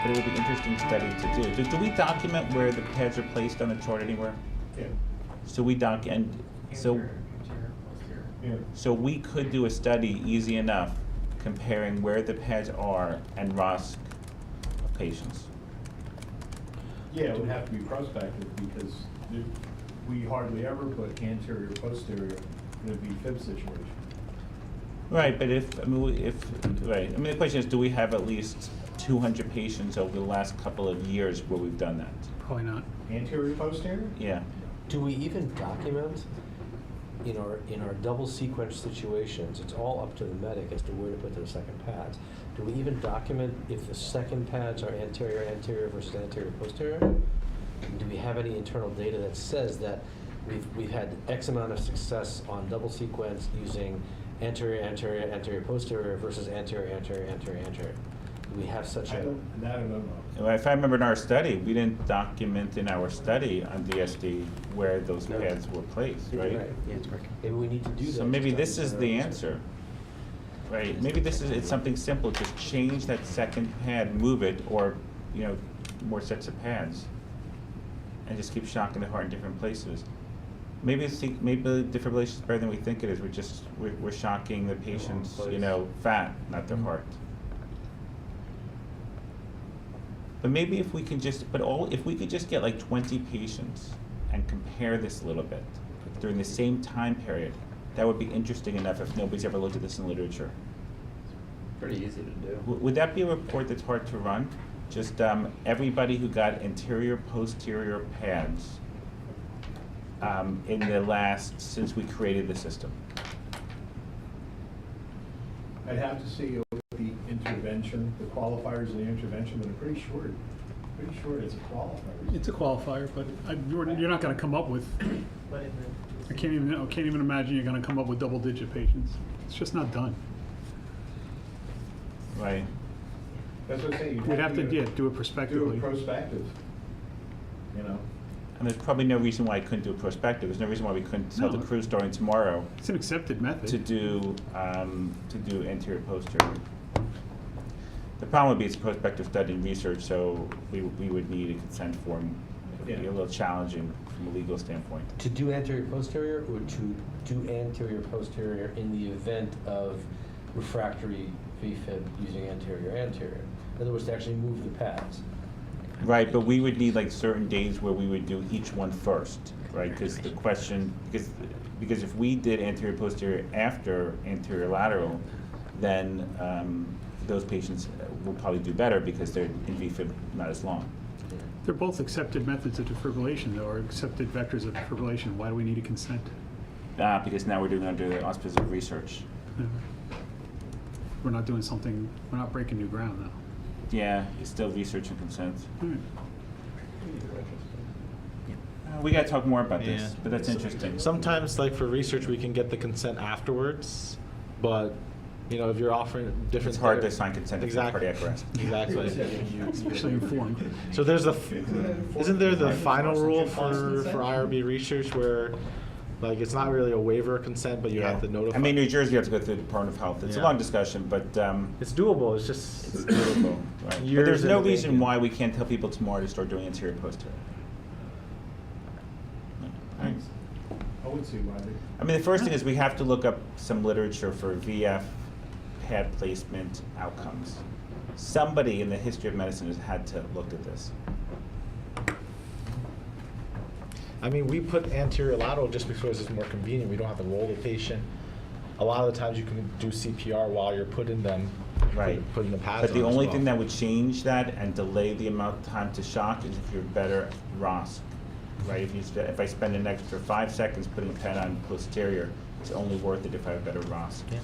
but it would be an interesting study to do. Do we document where the pads are placed on a chart anywhere? Yeah. So we document, so we could do a study easy enough comparing where the pads are and ROSC of patients. Yeah, it would have to be prospective because we hardly ever put anterior, posterior in a V-fib situation. Right, but the question is, do we have at least 200 patients over the last couple of years where we've done that? Probably not. Anterior, posterior? Yeah. Do we even document in our double sequence situations? It's all up to the medic as to where to put their second pads. Do we even document if the second pads are anterior versus anterior posterior? Do we have any internal data that says that we've had X amount of success on double sequence using anterior posterior versus anterior? Do we have such a? I don't know. Well, if I remember in our study, we didn't document in our study on DSD where those pads were placed, right? Yeah, that's correct. Maybe we need to do that. So maybe this is the answer, right? Maybe it's something simple, just change that second pad, move it, or, more sets of pads, and just keep shocking the heart in different places. Maybe defibrillation is better than we think it is. We're shocking the patient's, fat, not their heart. But maybe if we can if we could just get like 20 patients and compare this a little bit during the same time period, that would be interesting enough if nobody's ever looked at this in literature. Pretty easy to do. Would that be a report that's hard to run? Just everybody who got anterior, posterior pads since we created the system. I'd have to see the intervention, the qualifiers in the intervention, but I'm pretty sure it's a qualifier. It's a qualifier, but you're not going to come up with. I can't even imagine you're going to come up with double-digit patients. It's just not done. Right. That's what I'm saying. We'd have to do it prospectively. Do it prospective. And there's probably no reason why I couldn't do a prospective. There's no reason why we couldn't tell the crew starting tomorrow It's an accepted method. to do anterior posterior. The problem would be it's a prospective study and research, so we would need a consent form. It would be a little challenging from a legal standpoint. To do anterior posterior or to do anterior posterior in the event of refractory VFib using anterior. In other words, to actually move the pads. Right, but we would need like certain days where we would do each one first, right? Because if we did anterior posterior after anterior lateral, then those patients will probably do better because they're in VFib not as long. They're both accepted methods of defibrillation, though, or accepted vectors of defibrillation. Why do we need a consent? Because now we're doing under the auspices of research. We're not doing something. We're not breaking new ground, though. Yeah, it's still research and consent. All right. We got to talk more about this, but that's interesting. Sometimes, like for research, we can get the consent afterwards, but if you're offering different, It's hard to sign consent for cardiac arrest. Exactly. Especially informed. So there's isn't there the final rule for IRB research where, like, it's not really a waiver of consent, but you have to notify. I mean, New Jersey, you have to go through the Department of Health. It's a long discussion, but it's doable. It's just it's doable. Right. But there's no reason why we can't tell people tomorrow to start doing anterior posterior. Thanks. I would see why they. I mean, the first thing is we have to look up some literature for VF pad placement outcomes. Somebody in the history of medicine has had to look at this. I mean, we put anterior lateral just because it's more convenient. We don't have to roll the patient. A lot of the times you can do CPR while you're putting them, putting the pads on. But the only thing that would change that and delay the amount of time to shock is if you're better ROSC, right? If I spend an extra 5 seconds putting a pad on posterior, it's only worth it if I have better ROSC. Yeah.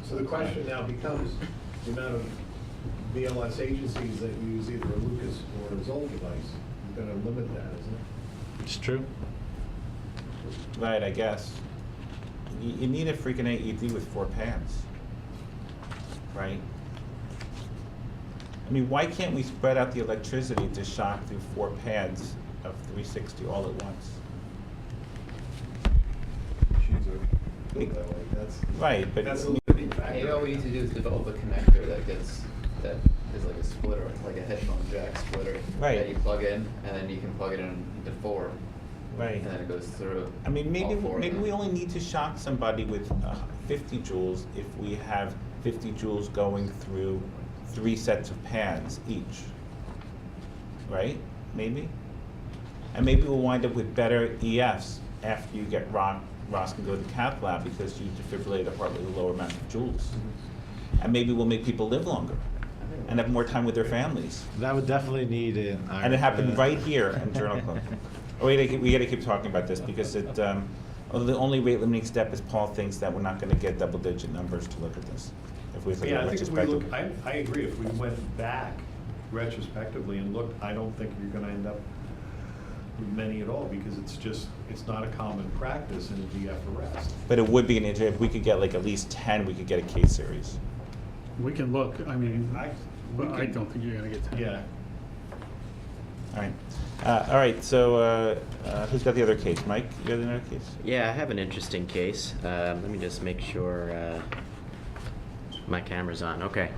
So the question now becomes the amount of BLS agencies that use either a Lucas or a Zoll device. You're going to limit that, isn't it? It's true. Right, I guess. You need a freaking AED with 4 pads, right? I mean, why can't we spread out the electricity to shock through 4 pads of 360 all at once? Machines are built that way. Right, but that's a limiting factor. Maybe all we need to do is develop a connector that gets that is like a splitter, like a headphone jack splitter. Right. That you plug in, and then you can plug it in into 4. Right. And then it goes through. I mean, maybe all 4 of maybe them. we only need to shock somebody with 50 joules if we have 50 joules going through 3 sets of pads each. Right? Maybe? And maybe we'll wind up with better EFs after you get Ross can go to the cath lab because you defibrillate a heart with a lower amount of joules. And maybe we'll make people live longer and have more time with their families. That would definitely need an iron. And it happened right here in Journal Club. Oh, we gotta keep talking about this because although the only rate limiting step is Paul thinks that we're not gonna get double-digit numbers to look at this. If we look Yeah, at I think if we look, retrospective. I agree, if we went back retrospectively and looked, I don't think you're gonna end up with many at all, because it's not a common practice in a DF arrest. But it would be an injury, if we could get like at least 10, we could get a case series. We can look, I mean, we but I can- don't think you're gonna get 10. Yeah, All right, so who's got the other case? Mike, you got the other case? Yeah, I have an interesting case. Let me just make sure my camera's on. Okay.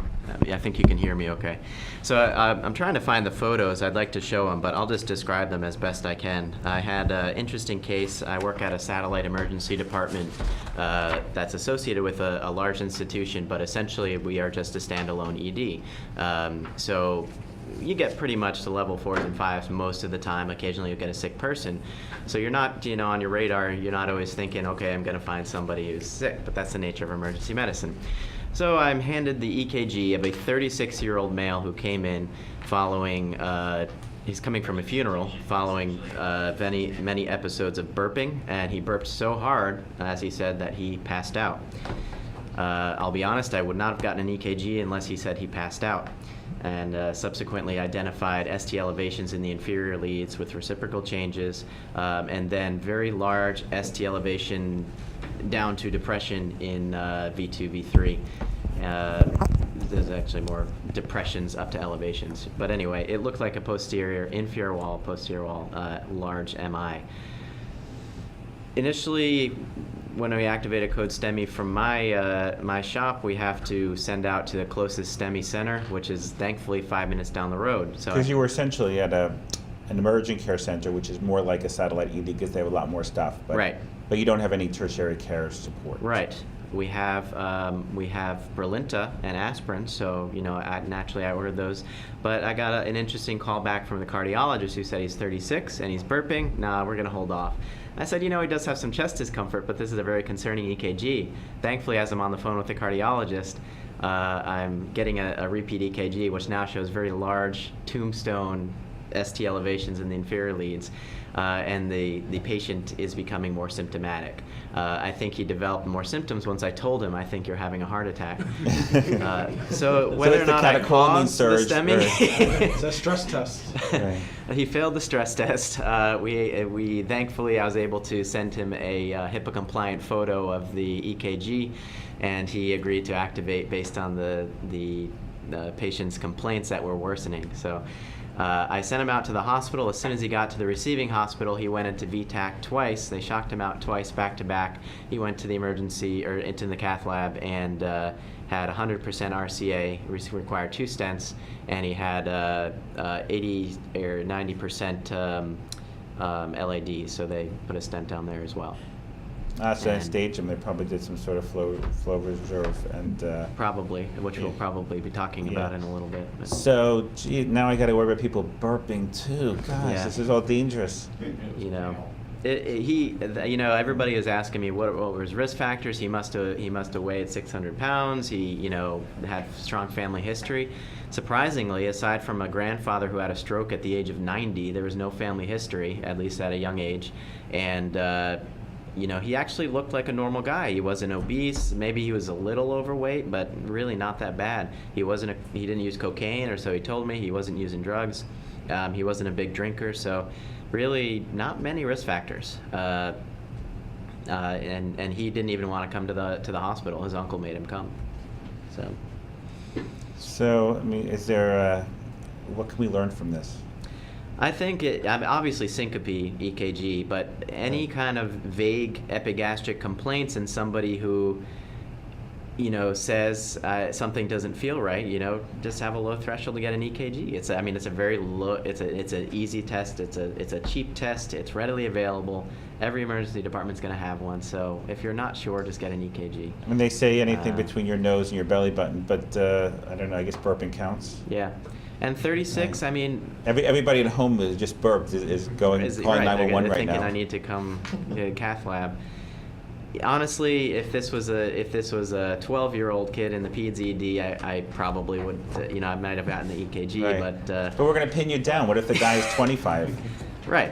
Yeah, I think you can hear me okay. So I'm trying to find the photos. I'd like to show them, but I'll just describe them as best I can. I had an interesting case. I work at a satellite emergency department that's associated with a large institution, but essentially we are just a standalone ED. So you get pretty much the level 4s and 5s most of the time. Occasionally you get a sick person. So you're not, on your radar, you're not always thinking, okay, I'm going to find somebody who's sick, but that's the nature of emergency medicine. So I'm handed the EKG of a 36-year-old male who came in following, he's coming from a funeral, following many episodes of burping, and he burped so hard, as he said, that he passed out. I'll be honest, I would not have gotten an EKG unless he said he passed out, and subsequently identified ST elevations in the inferior leads with reciprocal changes, and then very large ST elevation down to depression in V2, V3. There's actually more depressions up to elevations. But anyway, it looked like a inferior wall, posterior wall, large MI. Initially, when we activate a code STEMI from my shop, we have to send out to the closest STEMI center, which is thankfully 5 minutes down the road. So Because you were essentially at an emergent care center, which is more like a satellite ED because they have a lot more stuff. But, Right. But you don't have any tertiary care support. Right. We have Brilinta and aspirin, so naturally I ordered those. But I got an interesting call back from the cardiologist who said he's 36 and he's burping. Nah, we're gonna hold off. I said, he does have some chest discomfort, but this is a very concerning EKG. Thankfully, as I'm on the phone with the cardiologist, I'm getting a repeat EKG, which now shows very large tombstone ST elevations in the inferior leads, and the patient is becoming more symptomatic. I think he developed more symptoms once I told him, I think you're having a heart attack. So whether it's or the not I catecholamine caused the surge, STEMI, It's a stress test. Right. he failed the stress test. We thankfully I was able to send him a HIPAA compliant photo of the EKG, and he agreed to activate based on the patient's complaints that were worsening. So I sent him out to the hospital. As soon as he got to the receiving hospital, he went into VTAC twice. They shocked him out twice back to back. He went to the emergency or into the cath lab and had 100% RCA, required 2 stents, and he had 80 or 90% LAD, so they put a stent down there as well. So I And- staged them. They probably did some sort of flow reserve and. Probably, which we'll probably be talking about Yeah. in a little bit. but- So, gee, now I got to worry about people burping too. Gosh, Yeah. this is all dangerous. Everybody is asking me what were his risk factors. He must have weighed 600 pounds. He had strong family history. Surprisingly, aside from a grandfather who had a stroke at the age of 90, there was no family history, at least at a young age, and. He actually looked like a normal guy. He wasn't obese. Maybe he was a little overweight, but really not that bad. He didn't use cocaine, or so he told me. He wasn't using drugs. He wasn't a big drinker, so really not many risk factors. And he didn't even want to come to the hospital. His uncle made him come. So, I mean, is there? What can we learn from this? I think obviously syncope EKG, but any kind of vague epigastric complaints in somebody who you know, says something doesn't feel right, you know, just have a low threshold to get an EKG. It's a very low. It's an easy test. It's a cheap test. It's readily available. Every emergency department's going to have one. So if you're not sure, just get an EKG. I mean, they say anything Uh, between your nose and your belly button, but I don't know. I guess burping counts. Yeah, and 36. I mean, Everybody at home is just burped is going is calling right. They're 911 right thinking now. I need to come to a cath lab. Honestly, if this was a 12-year-old kid in the peds ED, I probably would, you know, I might have gotten the EKG, Right. but But we're going to pin you down. What if the guy is 25? right.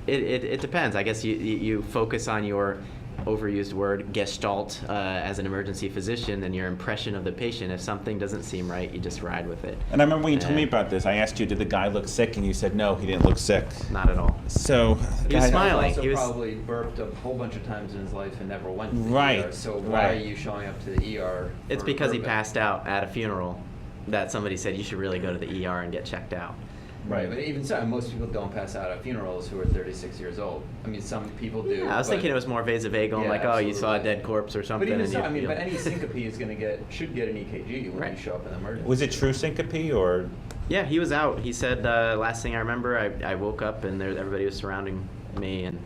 It depends. I guess you focus on your overused word gestalt as an emergency physician and your impression of the patient. If something doesn't seem right, you just ride with it. And I remember when you told me Yeah. about this, I asked you, did the guy look sick? And you said, no, he didn't look sick. Not at all. So, He was guy- smiling. Also He was- probably burped a whole bunch of times in his life and never went to the Right, ER. So why right. are you showing up to the ER? It's for because he burping? passed out at a funeral that somebody said you should really go to the ER and get checked out. Right, but even so, most people don't pass out at funerals who are 36 years old. I mean, some people do. Yeah, I was but- thinking it was more vasovagal, Yeah, like, oh, you saw a absolutely. dead corpse or something. But even and so, you, I mean, you- but any syncope is going to should get an EKG when Right. you show up in the emergency. Was it true syncope or? Yeah, he was out. He said, last thing I remember, I woke up and everybody was surrounding me, and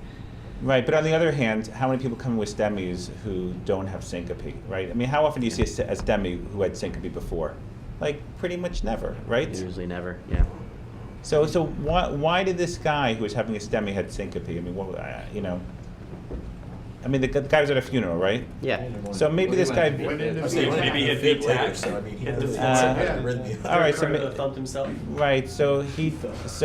Right, but on the other hand, how many people come with STEMIs who don't have syncope, right? I mean, how often do you see a STEMI who had syncope before? Like, pretty much never, right? usually never. Yeah. So why did this guy who was having a STEMI had syncope? I mean, what, you know? I mean, the guy was at a funeral, right? Yeah. So maybe this guy. Maybe he had VTAC. So I mean, he had All right, so thumped himself. right, so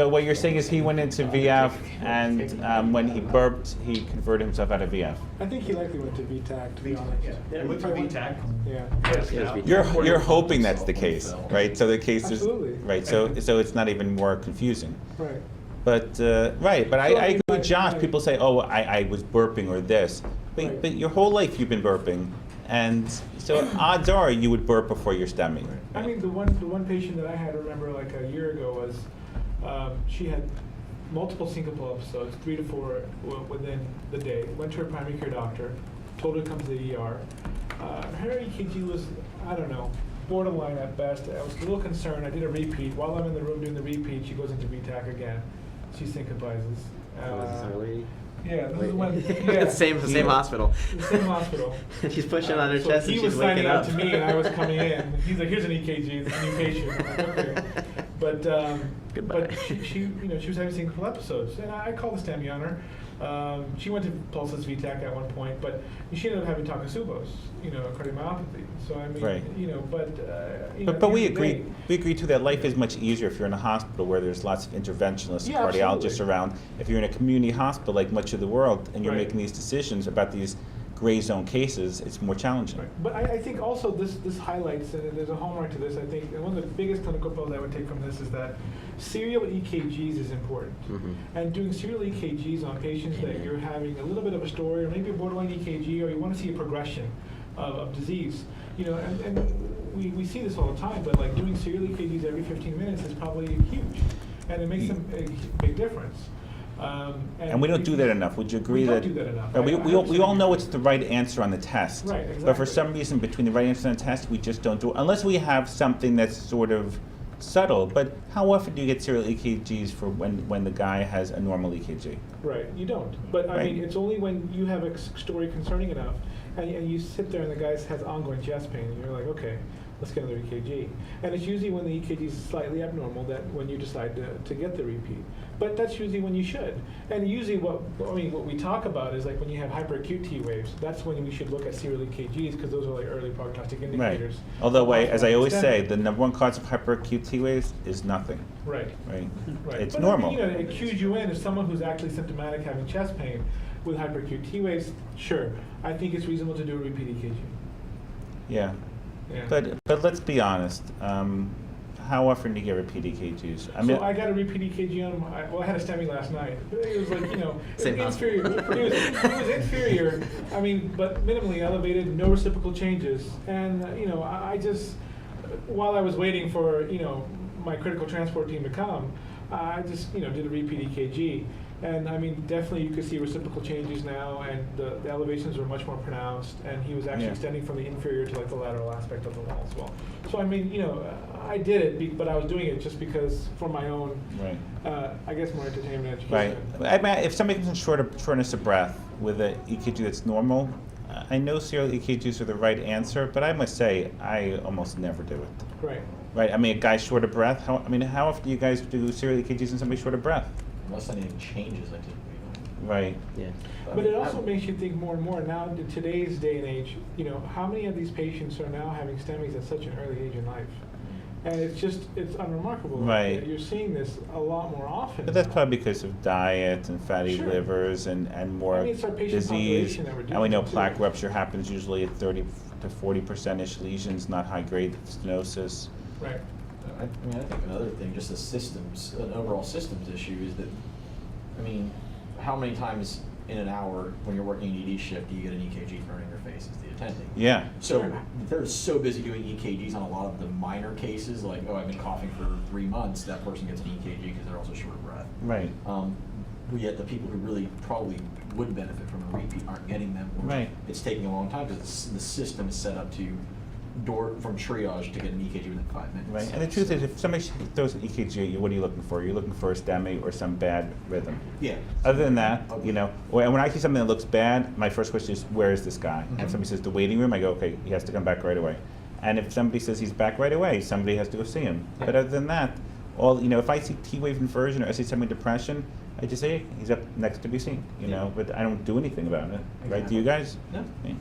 what you're saying is he went into VF, and when he burped, he converted himself out of VF. I think he likely went to VTAC, to be honest. Yeah, it went through VTAC. Yeah. You're hoping that's the case, right? So the case is Absolutely. right. So it's not even more confusing. Right. But right, but I So, I agree mean, with Josh. right. People say, "Oh, I was burping or this," but, Right. but your whole life you've been burping, and so odds are you would burp before your STEMI. I mean, the one patient that I had, remember, like a year ago was, she had multiple syncopal episodes, 3 to 4 within the day. Went to her primary care doctor, told her to come to the ER. Her EKG was, I don't know, borderline at best. I was a little concerned. I did a repeat. While I'm in the room doing the repeat, she goes into VTAC again. She syncopizes. Yeah, this is when. Yeah. same hospital. The same hospital. She's pushing on her So chest and he she's was waking signing up. out to me, and I was coming in. He's like, "Here's an EKG, it's a new patient." I'm like, okay. Goodbye. But she was having syncopal episodes, and I called the STEMI on her. She went to pulsus VTAC at one point, but she ended up having Takasubos, cardiomyopathy. So I mean, Right. But But we agree. We agree too that life is much easier if you're in a hospital where there's lots of interventionalists, Yeah, cardiologists absolutely. around. If you're in a community hospital like much of the world, and you're Right. making these decisions about these gray zone cases, it's more challenging. Right. But I think also this highlights, and there's a hallmark to this, I think, and one of the biggest clinical pros I would take from this is that serial EKGs is important. Mhm. And doing serial EKGs on patients that you're having a little bit of a story, or maybe a borderline EKG, or you want to see a progression of disease, and we see this all the time, but like doing serial EKGs every 15 minutes is probably huge, and it makes a big difference. And we don't do that enough. Would you agree we that? don't do that enough. Right, I we all know it's the right answer on the test. Right, But for exactly. some reason, between the right answer and the test, we just don't do it. Unless we have something that's sort of subtle. But how often do you get serial EKGs for when the guy has a normal EKG? Right, you don't. But I Right. mean, it's only when you have a story concerning enough, and you sit there and the guy has ongoing chest pain, and you're like, okay, let's get another EKG. And it's usually when the EKG is slightly abnormal that when you decide to get the repeat. But that's usually when you should. And usually what we talk about is like when you have hyperacute T waves, that's when we should look at serial EKGs because those are like early prognostic Right. indicators. Although, as I always say, Extended. the number one cause of hyperacute T waves is nothing. Right. Right. Right. It's But normal. I mean, it cues you in as someone who's actually symptomatic having chest pain with hyperacute T waves. Sure, I think it's reasonable to do a repeat EKG. Yeah. Yeah. But let's be honest. How often do you get repeat EKGs? So I got a repeat EKG on I had a STEMI last night. It was like, Same inferior. It was inferior, I mean, but minimally elevated, no reciprocal changes. And, I just, while I was waiting for, my critical transport team to come, I just, did a repeat EKG. And I mean, definitely you could see reciprocal changes now, and the elevations are much more pronounced, and he was actually Yeah. extending from the inferior to like the lateral aspect of the wall as well. So I mean, I did it, but I was doing it just because for my own, Right. I guess more entertainment Right. education. I mean, if somebody comes in shortness of breath with an EKG that's normal, I know serial EKGs are the right answer, but I must say I almost never do it. Right. Right. I mean, a guy short of breath. How often do you guys do serial EKGs and somebody short of breath? Unless anything changes, I think we Right. Yeah. But it also makes you think more and more now in today's day and age, how many of these patients are now having STEMIs at such an early age in life? And it's unremarkable. Right. You're seeing this a lot more often. But that's now. probably because of diet and fatty Sure. livers and more I mean, it's our patient disease. population that we're And we know dealing with, plaque too. rupture happens usually at 30 to 40%-ish lesions, not high-grade stenosis. Right. I think another thing, just an overall systems issue is that, how many times in an hour when you're working an ED shift do you get an EKG thrown in your face as the attending? Yeah. So they're so busy doing EKGs on a lot of the minor cases, like, oh, I've been coughing for 3 months, that person gets an EKG because they're also short of breath. Right. Yet the people who really probably would benefit from a repeat aren't getting them. Or Right. It's taking a long time because the system is set up to from triage to get an EKG within 5 minutes. Right. And the truth is, if somebody throws an EKG at you, what are you looking for? You're looking for a STEMI or some bad rhythm. Yeah. Other than that, Okay. and when I see something that looks bad, my first question is, where is this guy? And Mhm. if somebody says the waiting room, I go, okay, he has to come back right away. And if somebody says he's back right away, somebody has to go see him. Yeah. But other than that, if I see T-wave inversion or I see somebody depression, I just say, hey, he's up next to be seen, Yeah. but I don't do anything about it. Right? Do Exactly. you guys? No. Yeah.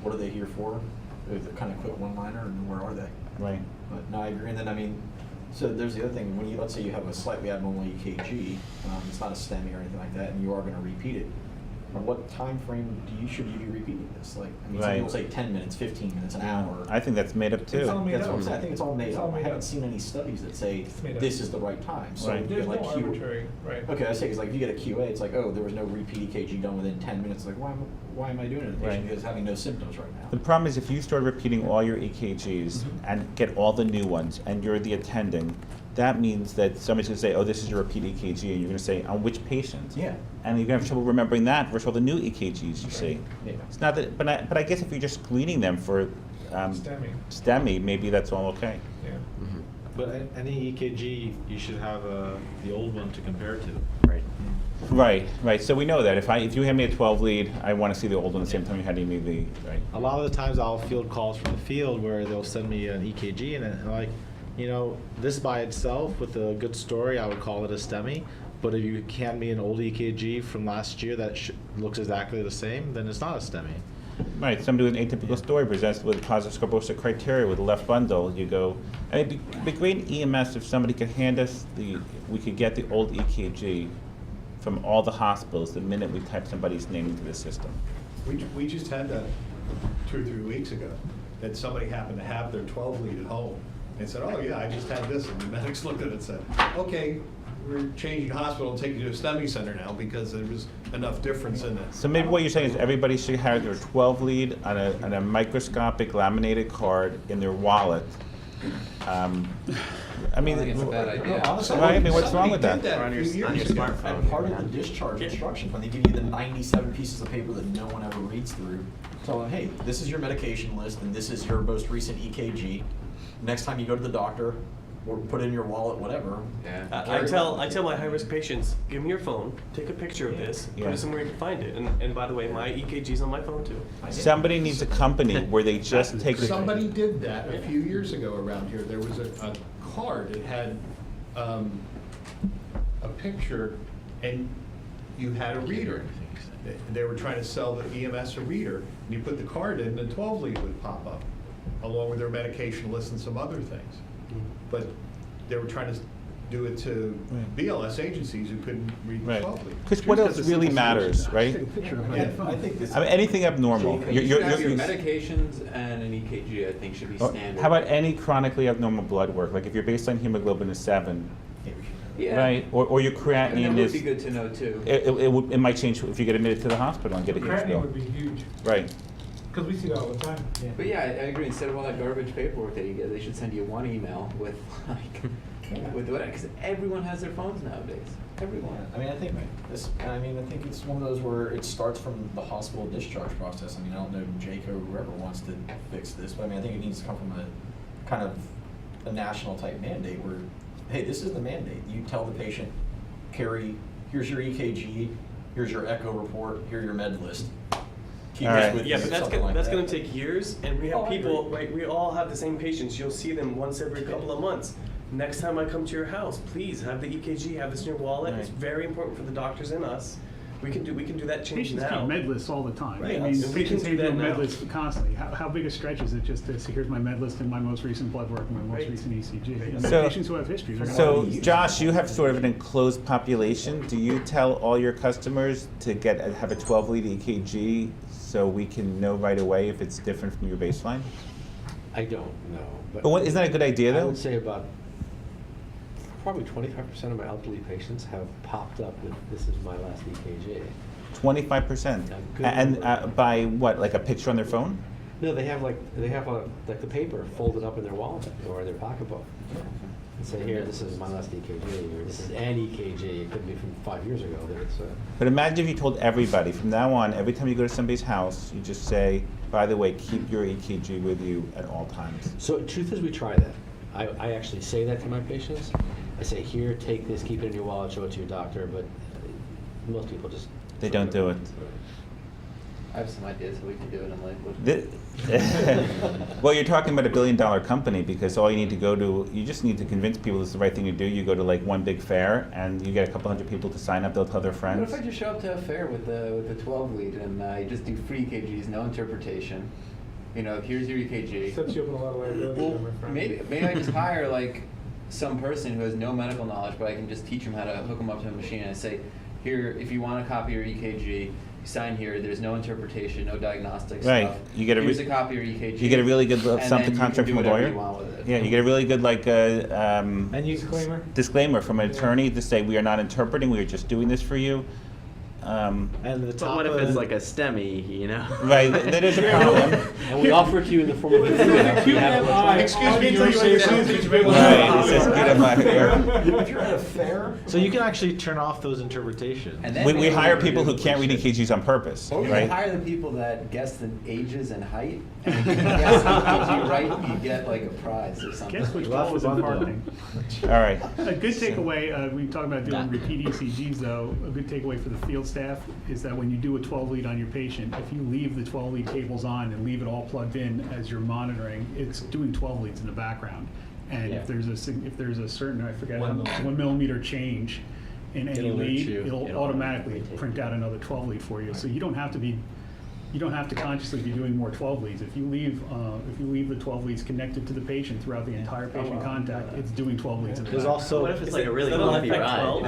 What are they here for? They're kind of quick one-liner, and where are they? Right. But no, I agree. And then so there's the other thing. When let's say you have a slightly abnormal EKG, it's not a STEMI or anything like that, and you are going to repeat it. What time frame should you be repeating this? Some Right. people say 10 minutes, 15 minutes, an hour. I think that's made up too. It's all made That's up. what I'm saying. I think it's all made It's all up. I made haven't up. seen any studies that say It's made up. this is the right time. So Right. you There's get, no Q- arbitrary, right. Okay, I say because if you get a QA, it's like, oh, there was no repeat EKG done within 10 minutes. Like, why am I doing it? The patient Right. is having no symptoms right now. The problem is if you start repeating all your EKGs Mhm. and get all the new ones and you're the attending, that means that somebody's going to say, oh, this is your repeat EKG, and you're going to say, on which patient? Yeah. And you're going to have trouble remembering that versus all the new EKGs you see. Yeah. It's not that, but I guess if you're just screening them for STEMI, maybe that's all okay. Yeah. Mhm. But any EKG, you should have the old one to compare to. Right. Right. So we know that if you hand me a 12 lead, I want to see the old one at the same time you're handing me the right. A lot of the times I'll field calls from the field where they'll send me an EKG and I'm like, this by itself with a good story, I would call it a STEMI. But if you hand me an old EKG from last year that looks exactly the same, then it's not a STEMI. Right, somebody with an atypical story presents with positive scorbutic criteria with a left bundle. You go, and it'd be great in EMS if somebody could hand us we could get the old EKG from all the hospitals the minute we type somebody's name into the system. We just had that 2 or 3 weeks ago, that somebody happened to have their 12 lead at home and said, oh yeah, I just had this, and the medics looked at it and said, okay, we're changing hospital and taking you to a STEMI center now because there was enough difference in it. So maybe what you're saying is everybody should have their 12 lead on a microscopic laminated card in their wallet. I mean, think it's a bad idea. Honestly, right? I mean, what's wrong with Somebody that? did Or on a your- few on years your ago. smartphone. And part of the discharge instructions, when they give you the 97 pieces of paper that no one ever reads through, tell them, hey, this is your medication list and this is your most recent EKG. Next time you go to the doctor, or put it in your wallet, whatever. Yeah. I tell my high-risk patients, give me your phone, take a picture of this, put Yeah. it somewhere you can find it. And by the way, my EKG's on my phone too. Somebody needs a company where they just take the. Somebody did that a few years ago around here. There was a card, it had a picture, and you had a reader. They were trying to sell the EMS a reader, and you put the card in, and the 12 lead would pop up, along with their medication list and some other things. But they were trying to do it to Right. BLS agencies who couldn't read the Right. 12 lead. Because what else really matters, right? Yeah, I think this. I mean, anything abnormal. You should have your you're- medications and an EKG, I think, should be Or standard. How about any chronically abnormal blood work? Like if your baseline hemoglobin is 7, Yeah. right? Or your And creatinine that is. would be good to know too. It might change if you get admitted to the hospital and get a huge Creatinine bill. would be huge, Right. because we see that all the time. But yeah, I agree. Instead of all that garbage paperwork that you get, they should send you one email with like, with whatever, because everyone has their phones nowadays. Everyone. I mean, I think it's one of those where it starts from the hospital discharge process. I mean, I don't know Jake or whoever wants to fix this, but I mean, I think it needs to come from a kind of a national type mandate where, hey, this is the mandate. You tell the patient, Carrie, here's your EKG, here's your echo report, here's your med list. Keep All this right. with Yeah, you, but that's something gonna, like that's that. gonna take years, and we have Oh, I people, agree. right, we all have the same patients, you'll see them once every couple of months. Next time I come to your house, please have the EKG, have this in your wallet, it's Right. very important for the doctors and us. We can do that change Patients now. keep med lists all the time. Right. I mean, And we patients can do keep that med now. lists constantly. How big a stretch is it just to say, here's my med list and my most recent blood work and my most Right. recent ECG? And So- patients who have history, they're gonna So, want to use it. Josh, you have sort of an enclosed population. Do you tell all your customers to have a 12-lead EKG so we can know right away if it's different from your baseline? I don't know. But isn't that a good idea, I though? would say about probably 25% of my elderly patients have popped up with, this is my last EKG. 25%. A good And number. by what, like a picture on their phone? No, they have like the paper folded up in their wallet or their pocketbook. And say, here, this is my last EKG, or this is an EKG. It could be from 5 years ago, but it's But imagine if you told everybody, from now on, every time you go to somebody's house, you just say, by the way, keep your EKG with you at all times. So truth is, we try that. I actually say that to my patients. I say, here, take this, keep it in your wallet, show it to your doctor, but most people just... They don't do it. I have some ideas how we can do it in Lakewood. Well, you're talking about $1 billion company because all you need to you just need to convince people it's the right thing to do. You go to like one big fair and you get a couple hundred people to sign up, they'll tell their What friends. if I just show up to a fair with the 12 lead and I just do free EKGs, no interpretation? You know, here's your EKG. Sets you up in a lot of liability, Well, there, my friend. maybe I just hire like some person who has no medical knowledge, but I can just teach them how to hook them up to a machine and say, here, if you want to copy your EKG, you sign here. There's no interpretation, no diagnostic Right. stuff. You get a Here's a copy of your EKG. You get a really good and something then you contract can from do a whatever lawyer. you want with it. Yeah, you get a really good And you disclaimer from an attorney to say we are not interpreting, we are just doing this for you. and the But top what if of it's the- like a STEMI, you know? Right, that is a problem. And we offer it to you in the form of a video. so you have it. Excuse me, you're saying something. Right, it says get on my If you're at a fair, So you can actually turn off those interpretations. And then We maybe hire we people do who can't read bullshit. EKGs on purpose, Or we right? can hire the people that guess the ages and height, and if you can guess the EKG right, you get like a prize or something. Guess which Well, ball was that's in fun to do. marketing. All right. A good takeaway, we talk about doing repeat ECGs though, a good takeaway for the field staff is that when you do a 12 lead on your patient, if you leave the 12 lead cables on and leave it all plugged in as you're monitoring, it's doing 12 leads in the background. And Yeah. if there's a certain, I forget, how 1 much, millimeter. 1 millimeter change in any It'll alert lead, you. it'll automatically print out another 12 lead for you. So you don't have to consciously be doing more 12 leads. If you leave the 12 leads connected to the patient throughout the entire patient contact, it's doing 12 leads in the There's background. also What if it's like a really Is that on bumpy like ride? 12? you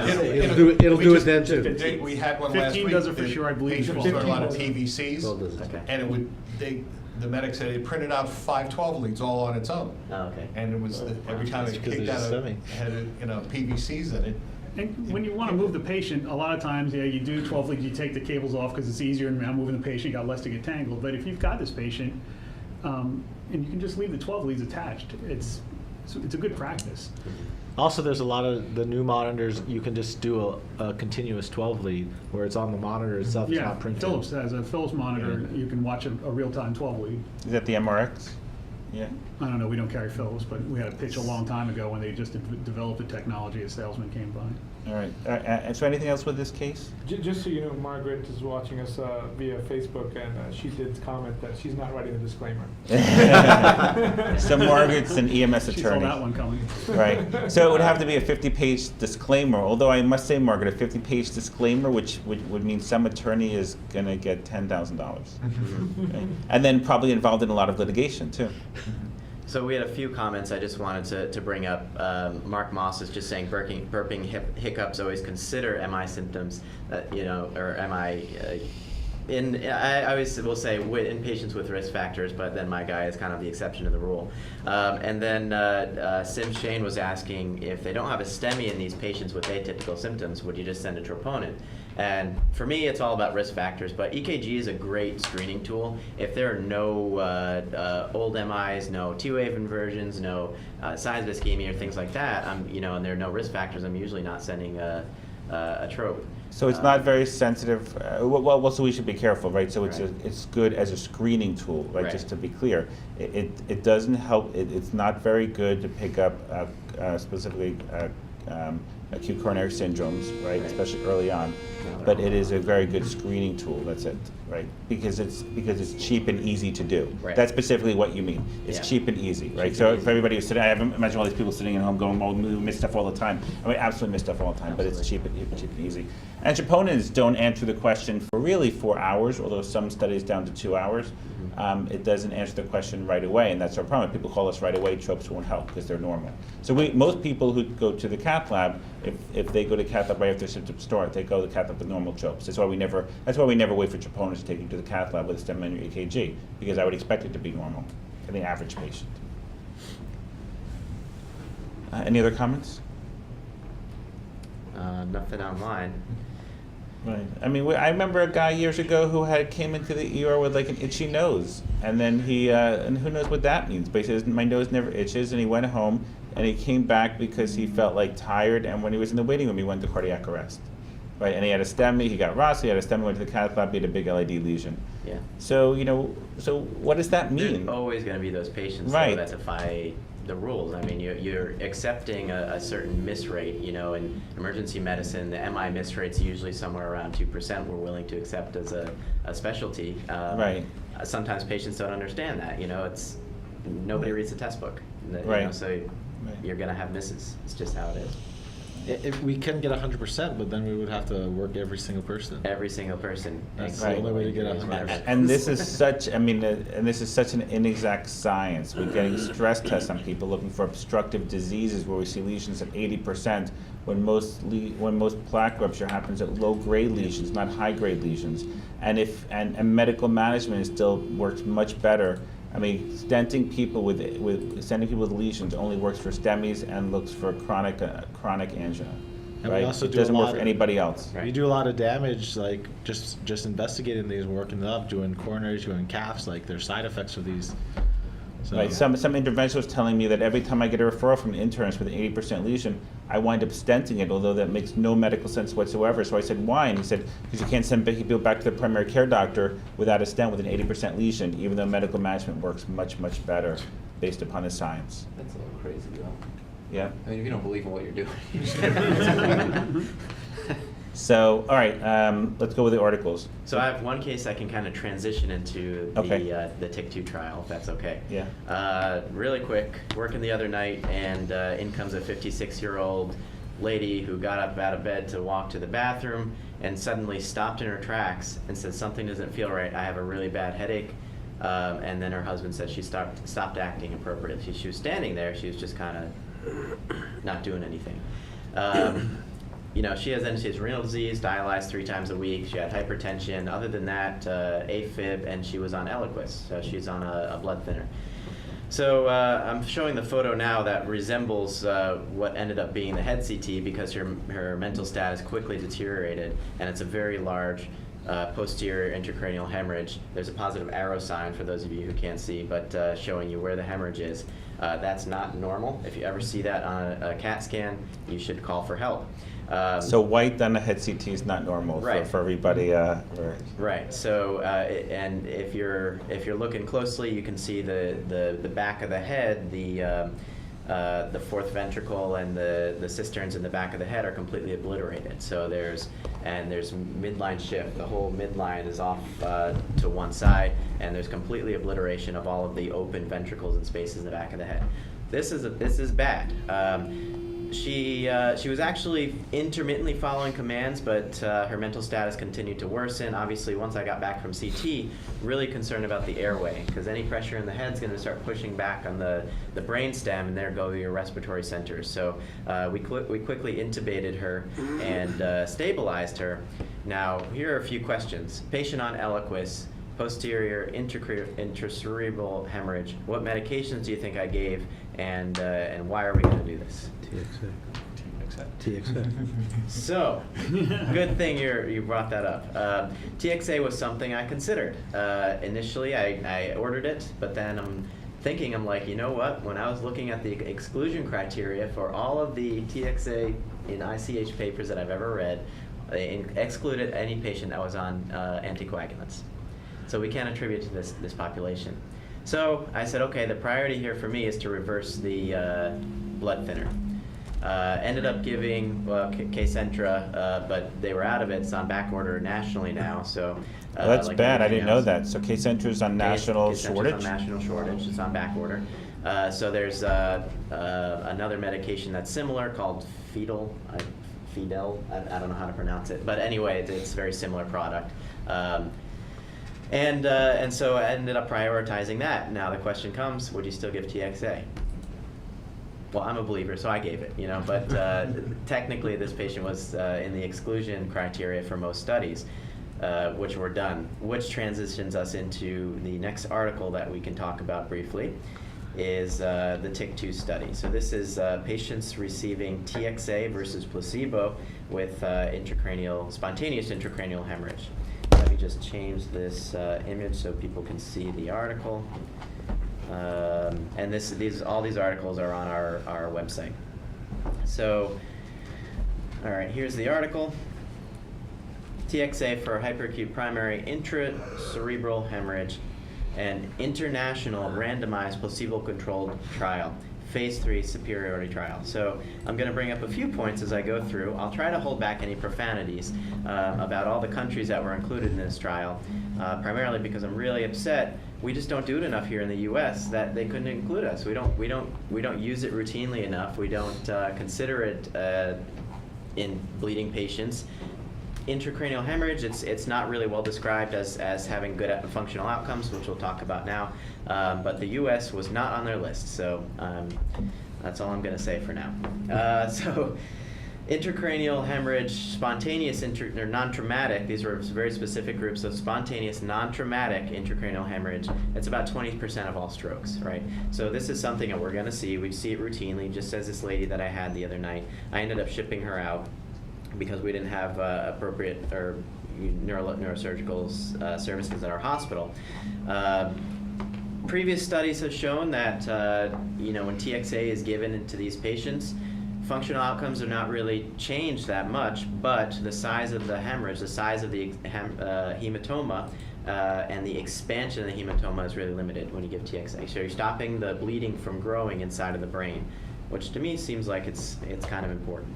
know? it'll We do it just- then too. We had one last 15 week. does it for the sure, I believe. Patients were on a lot of 15 PVCs. Well, does it? Okay. And it would, the medic said it printed out 5 12 leads all on its own. Oh, okay. And it was, every time That's it because kicked there's out, a it semi. had, PVCs in it. And when you want to move the patient, a lot of times, yeah, you do 12 leads, you take the cables off because it's easier, and now moving the patient, you got less to get tangled. But if you've got this patient, and you can just leave the 12 leads attached, it's a good practice. Also, there's a lot of the new monitors. You can just do a continuous 12 lead where it's on the monitor itself. It's Yeah, not printed. Philips has a Philips monitor, Yeah. you can watch a real-time 12 lead. Is that the MRX? Yeah. I don't know, we don't carry Philips, but we had a pitch a long time ago when they just developed the technology, a salesman came by. All right. And so anything else with this case? Just so you know, Margaret is watching us via Facebook, and she did comment that she's not writing the disclaimer. So Margaret's an EMS She saw attorney. that one coming. Right. So it would have to be a 50-page disclaimer, although I must say, Margaret, a 50-page disclaimer, which would mean some attorney is going to get $10,000. Okay. And then probably involved in a lot of litigation, too. So we had a few comments I just wanted to bring up. Mark Moss is just saying burping hiccups, always consider MI symptoms, or MI. I always will say in patients with risk factors, but then my guy is kind of the exception to the rule. And then Sim Shane was asking if they don't have a STEMI in these patients with atypical symptoms, would you just send a troponin? And for me, it's all about risk factors, but EKG is a great screening tool. If there are no old MIs, no T-wave inversions, no signs of ischemia or things like that, and there are no risk factors, I'm usually not sending a trope. So it's not very sensitive, well, so we should be careful, right? So Right. it's good as a screening tool, right? Right. Just to be clear. It doesn't help, it's not very good to pick up specifically acute coronary syndromes, right? Right. Especially early on. No, But they're it all- is a very good screening tool, that's it, right? Because it's cheap and easy to do. Right. That's specifically what you mean. It's Yeah. cheap and easy, right? Cheap So and if easy. everybody was sitting, I imagine all these people sitting at home going, oh, we miss stuff all the time. I mean, absolutely miss stuff all the time, but it's cheap and easy. And troponins don't answer the question for really 4 hours, although some studies down to 2 hours. It doesn't answer the question right away, and that's our problem. If people call us right away, tropes won't help because they're normal. So most people who go to the cath lab, if they go to cath lab right after symptoms start, they go to cath lab with normal tropes. That's why we never wait for troponins to take you to the cath lab with a stem manual EKG, because I would expect it to be normal in the average patient. Any other comments? Nothing online. Right. I mean, I remember a guy years ago who came into the ER with like an itchy nose, and then and who knows what that means? But he says my nose never itches, and he went home, and he came back because he felt like tired, and when he was in the waiting room, he went to cardiac arrest, right? And he had a STEMI, he got ROS, he had a STEMI, went to the cath lab, he had a big LED lesion. Yeah. So so what does that mean? There's always going to be those patients Right. though, that defy the rules. I mean, you're accepting a certain miss rate. In emergency medicine, the MI miss rate's usually somewhere around 2%. We're willing to accept as a specialty. Right. Sometimes patients don't understand that. It's nobody reads the test book. Right. So Right. you're going to have misses. It's just how it is. If we can get 100%, but then we would have to work every single person. Every single person. That's the only way to get Is 100%. And this is such, and this is such an inexact science. We're getting stress tests on people looking for obstructive diseases where we see lesions at 80%, when most plaque rupture happens at low-grade lesions, not high-grade lesions. And medical management still works much better. I mean, stenting people with lesions only works for STEMIs and looks for chronic angina. And we Right? also It do a doesn't work lot for of- anybody else. Right. We do a lot of damage, like just investigating these, working it up, doing coronaries, doing calves. Like there's side effects of these. So, Right. Some interventionist was telling me that every time I get a referral from an internist with an 80% lesion, I wind up stenting it, although that makes no medical sense whatsoever. So I said, why? And he said, because you can't send people back to the primary care doctor without a stent with an 80% lesion, even though medical management works much, much better based upon the science. That's a little crazy, though. Yeah. I mean, if you don't believe in what you're doing, you just never. So, all right, let's go with the articles. So I have one case I can kind of transition into Okay. the TIC2 trial, if that's okay. Yeah. Really quick, working the other night, and in comes a 56-year-old lady who got up out of bed to walk to the bathroom and suddenly stopped in her tracks and said, something doesn't feel right, I have a really bad headache. And then her husband said she stopped acting appropriately. She was standing there, she was just kind of not doing anything. She has end-stage renal disease, dialyzed 3 times a week. She had hypertension. Other than that, AFib, and she was on Eliquis. So she's on a blood thinner. So I'm showing the photo now that resembles what ended up being the head CT because her mental status quickly deteriorated, and it's a very large posterior intracranial hemorrhage. There's a positive arrow sign for those of you who can't see, but showing you where the hemorrhage is. That's not normal. If you ever see that on a CAT scan, you should call for help. So white on the head CT is not normal Right. for everybody. Right. So, and if you're looking closely, you can see the back of the head, the fourth ventricle and the cisterns in the back of the head are completely obliterated. So there's midline shift. The whole midline is off to one side, and there's completely obliteration of all of the open ventricles and spaces in the back of the head. This is bad. She was actually intermittently following commands, but her mental status continued to worsen. Obviously, once I got back from CT, really concerned about the airway, because any pressure in the head is going to start pushing back on the brain stem, and there go your respiratory centers. So we quickly intubated her and stabilized her. Now, here are a few questions. Patient on Eliquis, posterior intracerebral hemorrhage. What medications do you think I gave, and why are we going to do this? TXA. So, good thing you brought that up. TXA was something I considered. Initially, I ordered it, but then thinking, I'm like, you know what? When I was looking at the exclusion criteria for all of the TXA in ICH papers that I've ever read, they excluded any patient that was on anticoagulants. So we can't attribute to this population. So I said, okay, the priority here for me is to reverse the blood thinner. Ended up giving Kcentra, but they were out of it. It's on back order nationally now. So Well, that's like bad. I everything didn't know else. that. So Kcentra's on national Kcentra's shortage? on national shortage. It's on back order. So there's another medication that's similar called Fidel. I don't know how to pronounce it, but anyway, it's a very similar product. And so I ended up prioritizing that. Now the question comes, would you still give TXA? Well, I'm a believer, so I gave it, but technically this patient was in the exclusion criteria for most studies, which were done, which transitions us into the next article that we can talk about briefly, is the TIC2 study. So this is patients receiving TXA versus placebo with spontaneous intracranial hemorrhage. Let me just change this image so people can see the article. And all these articles are on our website. So, all right, here's the article. TXA for hyperacute primary intracerebral hemorrhage, an international randomized placebo-controlled trial, phase 3 superiority trial. So I'm going to bring up a few points as I go through. I'll try to hold back any profanities about all the countries that were included in this trial, primarily because I'm really upset. We just don't do it enough here in the U.S. that they couldn't include us. We don't use it routinely enough. We don't consider it in bleeding patients. Intracranial hemorrhage, it's not really well described as having good functional outcomes, which we'll talk about now. But the U.S. was not on their list, so that's all I'm going to say for now. So, intracranial hemorrhage, spontaneous or non-traumatic, these were very specific groups of spontaneous non-traumatic intracranial hemorrhage. It's about 20% of all strokes, right? So this is something that we're going to see. We see it routinely, just as this lady that I had the other night. I ended up shipping her out because we didn't have appropriate or neurosurgical services at our hospital. Previous studies have shown that when TXA is given to these patients, functional outcomes are not really changed that much, but the size of the hemorrhage, the size of the hematoma, and the expansion of the hematoma is really limited when you give TXA. So you're stopping the bleeding from growing inside of the brain, which to me seems like it's kind of important.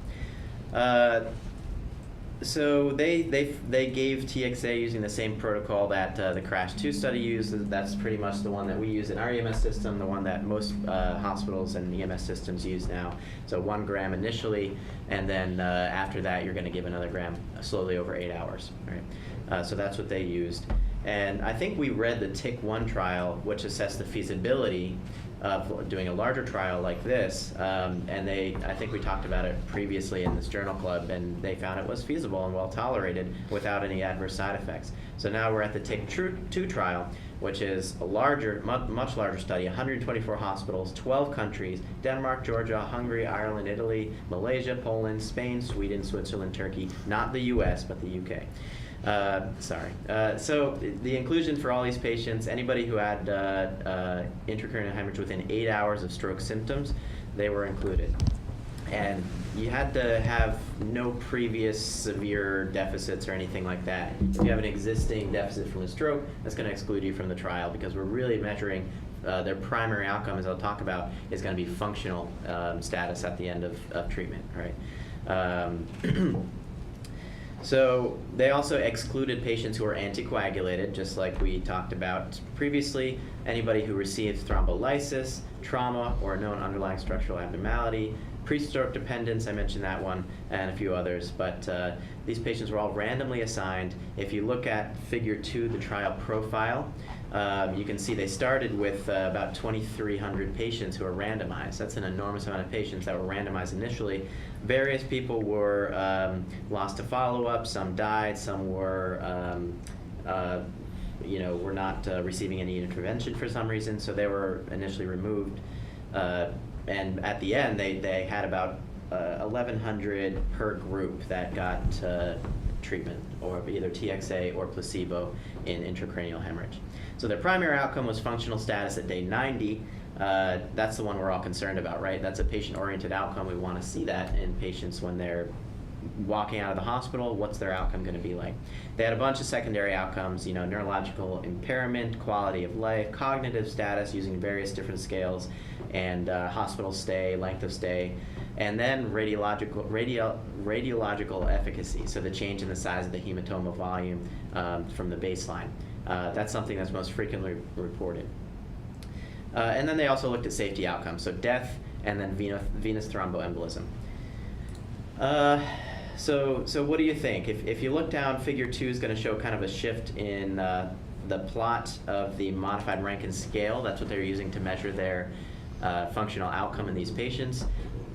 So they gave TXA using the same protocol that the CRASH-2 study used. That's pretty much the one that we use in our EMS system, the one that most hospitals and EMS systems use now. So 1 gram initially, and then after that you're going to give another gram slowly over 8 hours. Right? So that's what they used. And I think we read the TIC1 trial, which assessed the feasibility of doing a larger trial like this, and I think we talked about it previously in this journal club, and they found it was feasible and well tolerated without any adverse side effects. So now we're at the TIC2 trial, which is a larger, much larger study, 124 hospitals, 12 countries, Denmark, Georgia, Hungary, Ireland, Italy, Malaysia, Poland, Spain, Sweden, Switzerland, Turkey, not the US, but the UK. So the inclusion for all these patients, anybody who had intracranial hemorrhage within 8 hours of stroke symptoms, they were included. And you had to have no previous severe deficits or anything like that. If you have an existing deficit from a stroke, that's going to exclude you from the trial, because we're really measuring their primary outcome, as I'll talk about, is going to be functional status at the end of treatment, right? So they also excluded patients who are anticoagulated, just like we talked about previously. Anybody who receives thrombolysis, trauma, or known underlying structural abnormality, pre-stroke dependence, I mentioned that one, and a few others. But these patients were all randomly assigned. If you look at Figure 2, the trial profile, you can see they started with about 2,300 patients who were randomized. That's an enormous amount of patients that were randomized initially. Various people were lost to follow-up, some died, some were were not receiving any intervention for some reason, so they were initially removed. And at the end, they had about 1,100 per group that got treatment, or either TXA or placebo in intracranial hemorrhage. So their primary outcome was functional status at day 90, that's the one we're all concerned about, right? That's a patient-oriented outcome. We want to see that in patients when they're walking out of the hospital. What's their outcome going to be like? They had a bunch of secondary outcomes, you know, neurological impairment, quality of life, cognitive status using various different scales, and hospital stay, length of stay, and then radiological efficacy, so the change in the size of the hematoma volume from the baseline. That's something that's most frequently reported. And then they also looked at safety outcomes, so death and then venous thromboembolism. So what do you think? If you look down, figure 2 is going to show kind of a shift in the plot of the modified Rankin scale. That's what they're using to measure their functional outcome in these patients.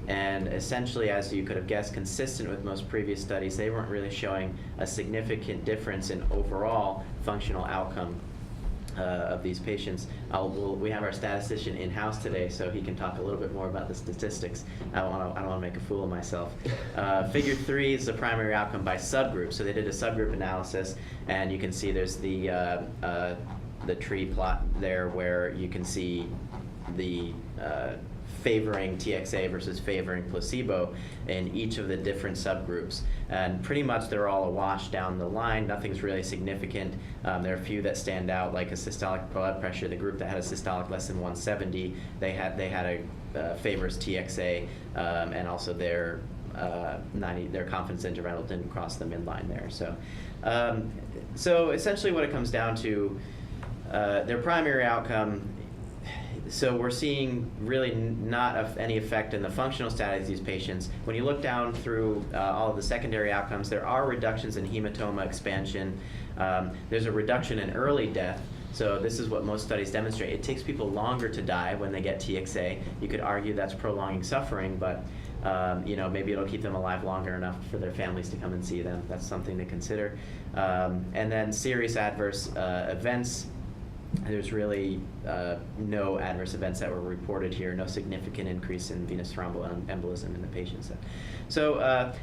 And essentially, as you could have guessed, consistent with most previous studies, they weren't really showing a significant difference in overall functional outcome of these patients. We have our statistician in-house today, so he can talk a little bit more about the statistics. I don't want to make a fool of myself. Figure 3 is the primary outcome by subgroup. So they did a subgroup analysis, and you can see there's the tree plot there where you can see the favoring TXA versus favoring placebo in each of the different subgroups. And pretty much they're all a wash down the line. Nothing's really significant. There are a few that stand out, like a systolic blood pressure. The group that had a systolic less than 170, they had a favors TXA, and also their confidence interval didn't cross the midline there. So essentially what it comes down to, their primary outcome. So we're seeing really not any effect in the functional status of these patients. When you look down through all of the secondary outcomes, there are reductions in hematoma expansion. There's a reduction in early death. So this is what most studies demonstrate. It takes people longer to die when they get TXA. You could argue that's prolonging suffering, but you know, maybe it'll keep them alive longer enough for their families to come and see them. That's something to consider. And then serious adverse events. There's really no adverse events that were reported here, no significant increase in venous thromboembolism in the patients. So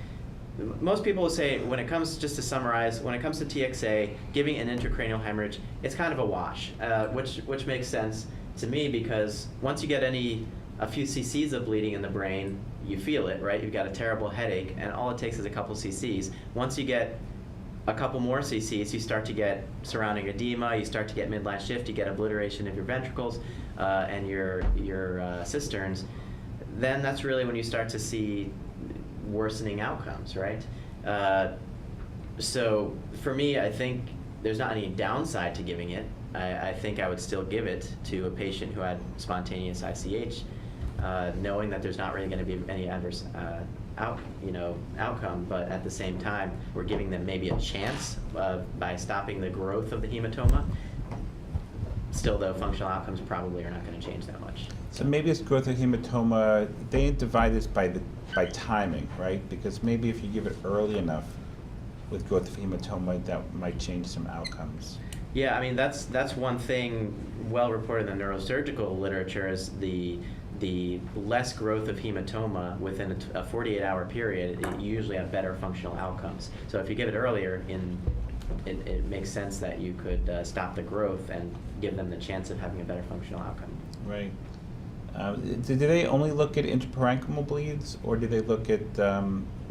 most people will say, when it comes, just to summarize, when it comes to TXA, giving an intracranial hemorrhage, it's kind of a wash, which makes sense to me, because once you get a few cc's of bleeding in the brain, you feel it, right? You've got a terrible headache, and all it takes is a couple cc's. Once you get a couple more cc's, you start to get surrounding edema, you start to get midline shift, you get obliteration of your ventricles and your cisterns. Then that's really when you start to see worsening outcomes, right? So for me, I think there's not any downside to giving it. I think I would still give it to a patient who had spontaneous ICH, knowing that there's not really going to be any adverse outcome, but at the same time, we're giving them maybe a chance by stopping the growth of the hematoma. Still, though, functional outcomes probably are not going to change that much. So maybe it's growth of hematoma. They divide this by timing, right? Because maybe if you give it early enough with growth of hematoma, that might change some outcomes. Yeah, I mean, that's one thing well reported in the neurosurgical literature is the less growth of hematoma within a 48-hour period, you usually have better functional outcomes. So if you give it earlier, it makes sense that you could stop the growth and give them the chance of having a better functional outcome. Right. Did they only look at intraparenchymal bleeds, or did they look at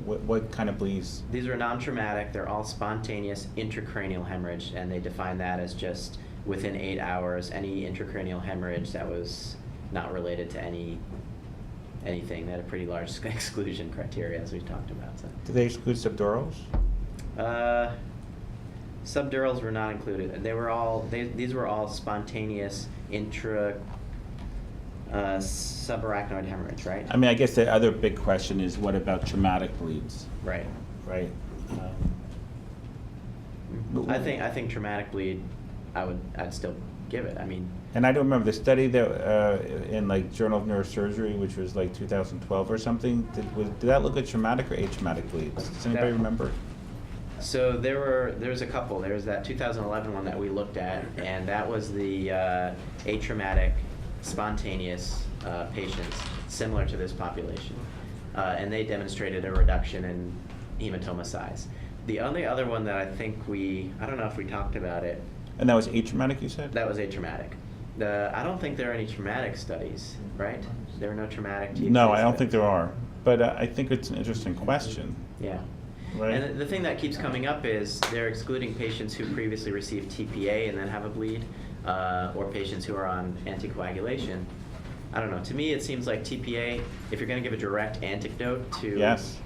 what kind of bleeds? These are non-traumatic. They're all spontaneous intracranial hemorrhage, and they define that as just within 8 hours, any intracranial hemorrhage that was not related to anything. They had a pretty large exclusion criteria, as we've talked about. So. Did they exclude subdurals? Subdurals were not included. These were all spontaneous subarachnoid hemorrhage, right? I mean, I guess the other big question is, what about traumatic bleeds? Right. Right. I think traumatic bleed, I'd still give it. I mean. And I don't remember the study that in like Journal of Neurosurgery, which was like 2012 or something. Did that look at traumatic or atraumatic bleeds? Does anybody remember? So there's a couple. There was that 2011 one that we looked at, and that was the atraumatic spontaneous patients similar to this population, and they demonstrated a reduction in hematoma size. The only other one that I think I don't know if we talked about it. And that was atraumatic, you said? That was atraumatic. I don't think there are any traumatic studies, right? There are no traumatic TXA No, I don't studies. think there are, but I think it's an interesting question, Yeah. right? And the thing that keeps coming up is they're excluding patients who previously received TPA and then have a bleed, or patients who are on anticoagulation. I don't know. To me, it seems like TPA, if you're going to give a direct antidote to Yes.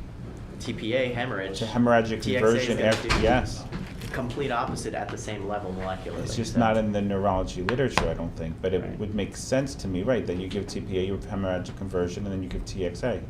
TPA hemorrhage, It's a hemorrhagic TXA is conversion gonna after, do yes. complete opposite at the same level molecularly. It's just So- not in the neurology literature, I don't think, but it Right. would make sense to me, right, that you give TPA, you have hemorrhagic conversion, and then you give TXA.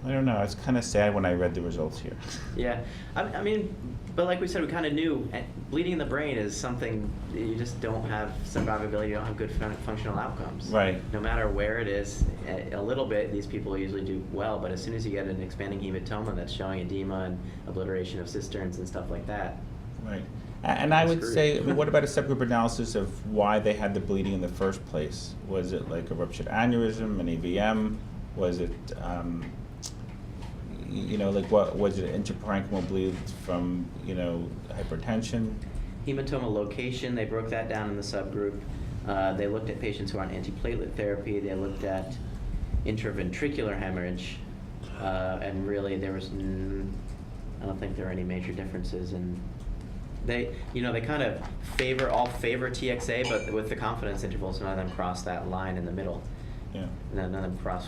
I don't know, I was kind of sad when I read the results here. Yeah, I mean, but like we said, we kind of knew bleeding in the brain is something that you just don't have survivability, you don't have good functional outcomes. Right. No matter where it is, a little bit, these people usually do well, but as soon as you get an expanding hematoma that's showing edema and obliteration of cisterns and stuff like that. Right. And I would Screwed. say, I mean, what about a subgroup analysis of why they had the bleeding in the first place? Was it like a ruptured aneurysm, an AVM? Was it, you know, like what, was it intraparenchymal bleeds from, you know, hypertension? Hematoma location, they broke that down in the subgroup. They looked at patients who are on antiplatelet therapy. They looked at intraventricular hemorrhage, and really there was, I don't think there are any major differences in. They, you know, they kind of favor TXA, but with the confidence intervals, none of them cross that line in the middle. Yeah. None of them cross.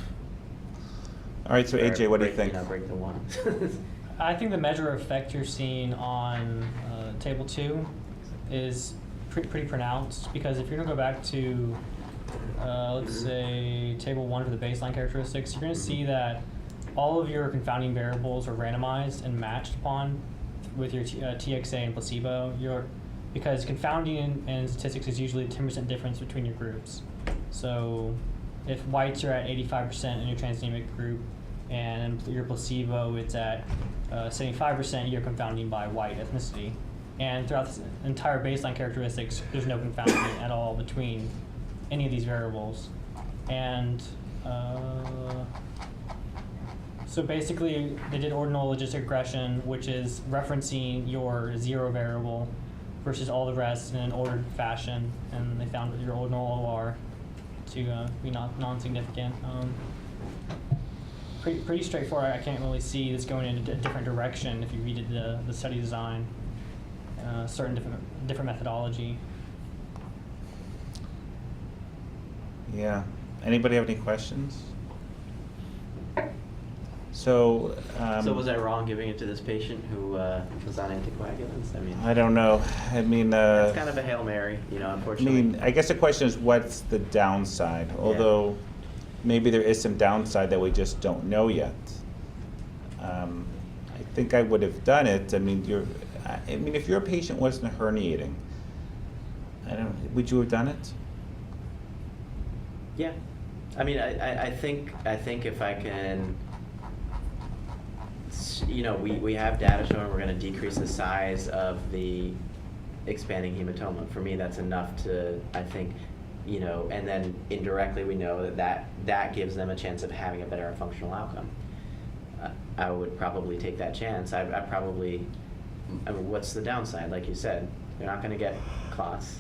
All right, so AJ, what do you think? Break the one. I think the measure of effect you're seeing on table 2 is pretty pronounced, because if you're going to go back to, let's say, table 1 for the baseline characteristics, you're going to see that all of your confounding variables are randomized and matched upon with your TXA and placebo. Because confounding in statistics is usually a 10% difference between your groups. So if whites are at 85% in your transanemic group, and in your placebo it's at 75%, you're confounding by white ethnicity. And throughout this entire baseline characteristics, there's no confounding at all between any of these variables. And so basically, they did ordinal logistic regression, which is referencing your 0 variable versus all the rest in an ordered fashion, and they found your ordinal OR to be non-significant. Pretty straightforward. I can't really see this going in a different direction if you read the study design, certain different methodology. Yeah. Anybody have any questions? So. So was I wrong giving it to this patient who was on anticoagulants? I mean, I don't know. I mean. it's kind of a Hail Mary, you know, I unfortunately. mean, I guess the question is, what's the downside? Although, maybe there is some downside that we just don't know yet. I think I would have done it. I mean, if your patient wasn't herniating, would you have done it? Yeah, I mean, I think if I can, you know, we have data showing we're going to decrease the size of the expanding hematoma. For me, that's enough to, I think, you know, and then indirectly we know that gives them a chance of having a better functional outcome. I would probably take that chance. I probably, I mean, what's the downside? Like you said, you're not going to get clots.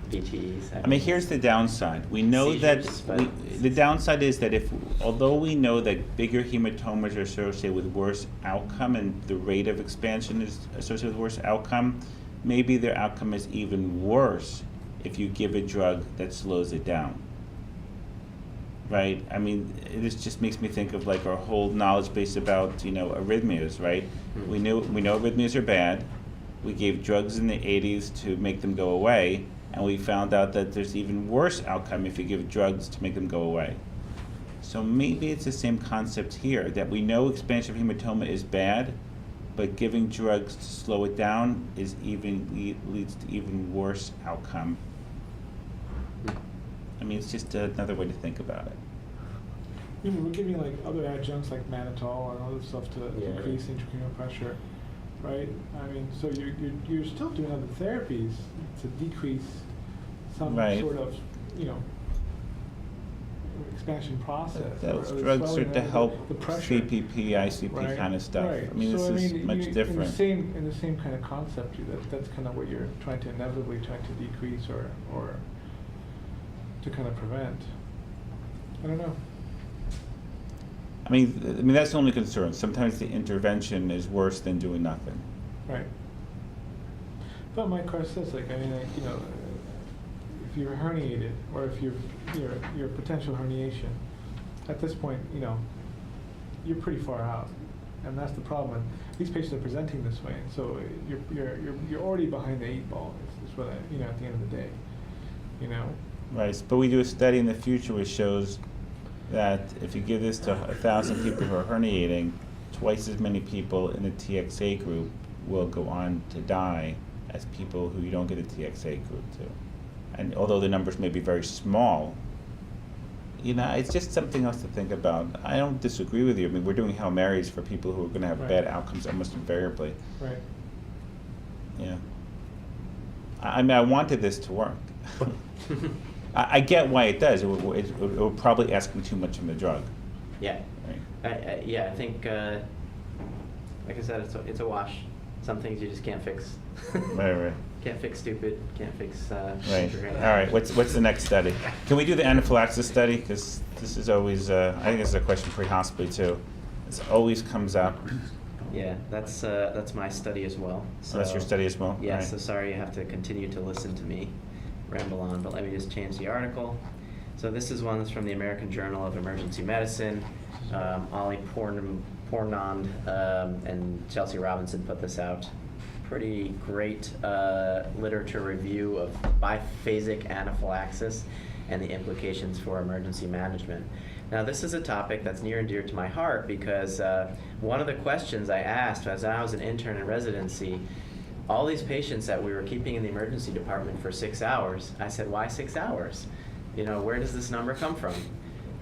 VTEs. I mean, here's the downside. We know that Seizures, but- the downside is that although we know that bigger hematomas are associated with worse outcome and the rate of expansion is associated with worse outcome, maybe their outcome is even worse if you give a drug that slows it down. Right? I mean, this just makes me think of like our whole knowledge base about, you know, arrhythmias, right? Hmm. We know arrhythmias are bad. We gave drugs in the 80s to make them go away. And we found out that there's even worse outcome if you give drugs to make them go away. So maybe it's the same concept here, that we know expansion of hematoma is bad, but giving drugs to slow it down leads to even worse outcome. I mean, it's just another way to think about it. You know, we're giving like other adjuncts like mannitol and other stuff to Yeah. increase intracranial pressure, right? I mean, so you're still doing other therapies to decrease some Right. sort of, you know, expansion process. Those or the drugs are swelling to of help the pressure. CPP, ICP Right, kind of stuff. right. I mean, So, this is you- much different. In the same kind of concept, that's kind of what you're trying to inevitably trying to decrease or to kind of prevent. I don't know. I mean, that's the only concern. Sometimes the intervention is worse than doing nothing. Right. But my question is, like, I mean, like, you know, if you're herniated or if you're potential herniation, at this point, you know, you're pretty far out, and that's the problem. And these patients are presenting this way, so you're already behind the 8 ball. Is what you know, at the end of the day, you know. Right, but we do a study in the future which shows that if you give this to 1,000 people who are herniating, twice as many people in the TXA group will go on to die as people who you don't get a TXA group to. And although the numbers may be very small, you know, it's just something else to think about. I don't disagree with you. I mean, we're doing Hail Marys for people who are going to have Right. bad outcomes almost invariably. Right. Yeah. I mean, I wanted this to work. I get why it does. It would probably ask me too much from the drug. Yeah. Right. Yeah, I think, like I said, it's a wash. Some things you just can't fix. Right. Can't fix stupid, can't fix, Right. All right. What's the next study? Can we do the anaphylaxis study? Because this is always, I think this is a question pre-hospitally too. This always comes up. Yeah, that's my study as well. So that's your study as well? Yeah, Right. so sorry you have to continue to listen to me ramble on, but let me just change the article. So this is one that's from the American Journal of Emergency Medicine. Ollie Pornand and Chelsea Robinson put this out. Pretty great literature review of biphasic anaphylaxis and the implications for emergency management. Now, this is a topic that's near and dear to my heart because one of the questions I asked as I was an intern in residency, all these patients that we were keeping in the emergency department for 6 hours, I said, why 6 hours? You know, where does this number come from?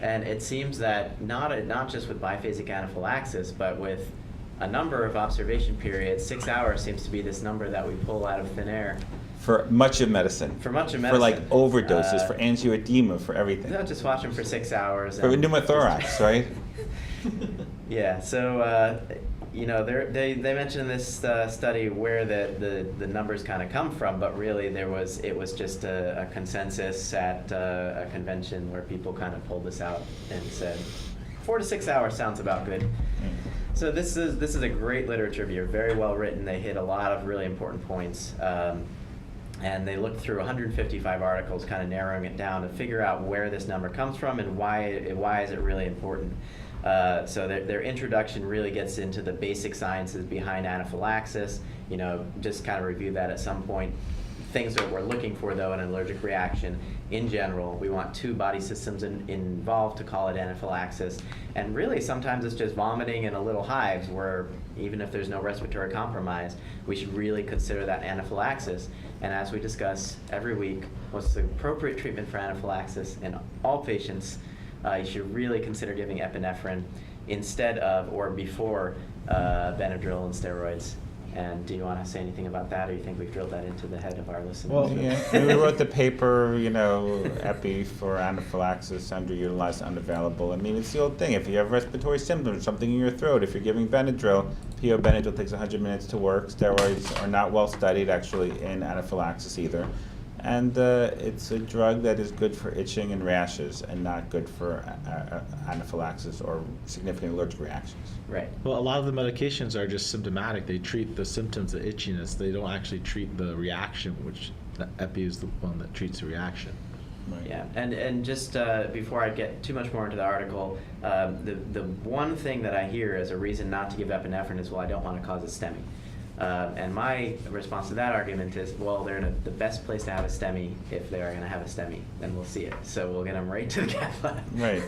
And it seems that not just with biphasic anaphylaxis, but with a number of observation periods, 6 hours seems to be this number that we pull out of thin air. For much of medicine. For much of medicine. For like overdoses, for angioedema, for everything. No, just watch them for 6 hours. For and pneumothorax, right? Yeah, so, you know, they mentioned in this study where the numbers kind of come from, but really it was just a consensus at a convention where people kind of pulled this out and said 4 to 6 hours sounds about good. So this is a great literature review, very well written. They hit a lot of really important points. And they looked through 155 articles, kind of narrowing it down to figure out where this number comes from and why is it really important. So their introduction really gets into the basic sciences behind anaphylaxis. You know, just kind of review that at some point. Things that we're looking for, though, in an allergic reaction, in general, we want 2 body systems involved to call it anaphylaxis. And really, sometimes it's just vomiting and a little hives, where even if there's no respiratory compromise, we should really consider that anaphylaxis. And as we discuss every week, what's the appropriate treatment for anaphylaxis in all patients? You should really consider giving epinephrine instead of or before Benadryl and steroids. And do you want to say anything about that, or you think we've drilled that into the head of our listeners? Well, yeah, we wrote the paper, you know, epi for anaphylaxis, underutilized, unavailable. I mean, it's the old thing. If you have respiratory symptoms, something in your throat, if you're giving Benadryl, PO Benadryl takes 100 minutes to work. Steroids are not well studied, actually, in anaphylaxis either. And it's a drug that is good for itching and rashes and not good for anaphylaxis or significant allergic reactions. Right. Well, a lot of the medications are just symptomatic. They treat the symptoms of itchiness. They don't actually treat the reaction, which the epi is the one that treats the reaction. Right. Yeah, and just before I get too much more into the article, the one thing that I hear as a reason not to give epinephrine is, well, I don't want to cause a STEMI. And my response to that argument is, well, they're in the best place to have a STEMI if they're going to have a STEMI, then we'll see it. So we'll get them right to the cath lab. Right.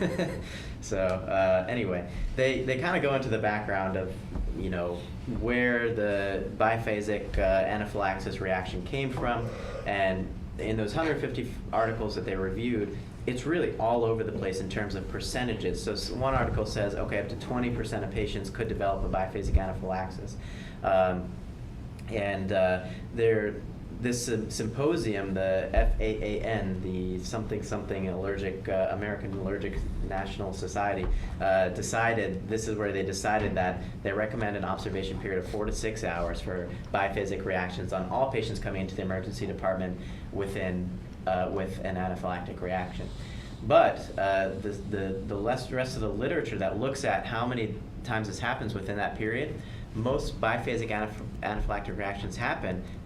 So anyway, they kind of go into the background of, you know, where the biphasic anaphylaxis reaction came from, and in those 150 articles that they reviewed, it's really all over the place in terms of percentages. So one article says, okay, up to 20% of patients could develop a biphasic anaphylaxis. And this symposium, the FAAN, the something allergic, American Allergic National Society, decided, this is where they decided that they recommend an observation period of 4 to 6 hours for biphasic reactions on all patients coming into the emergency department with an anaphylactic reaction. But the rest of the literature that looks at how many times this happens within that period, most biphasic anaphylactic reactions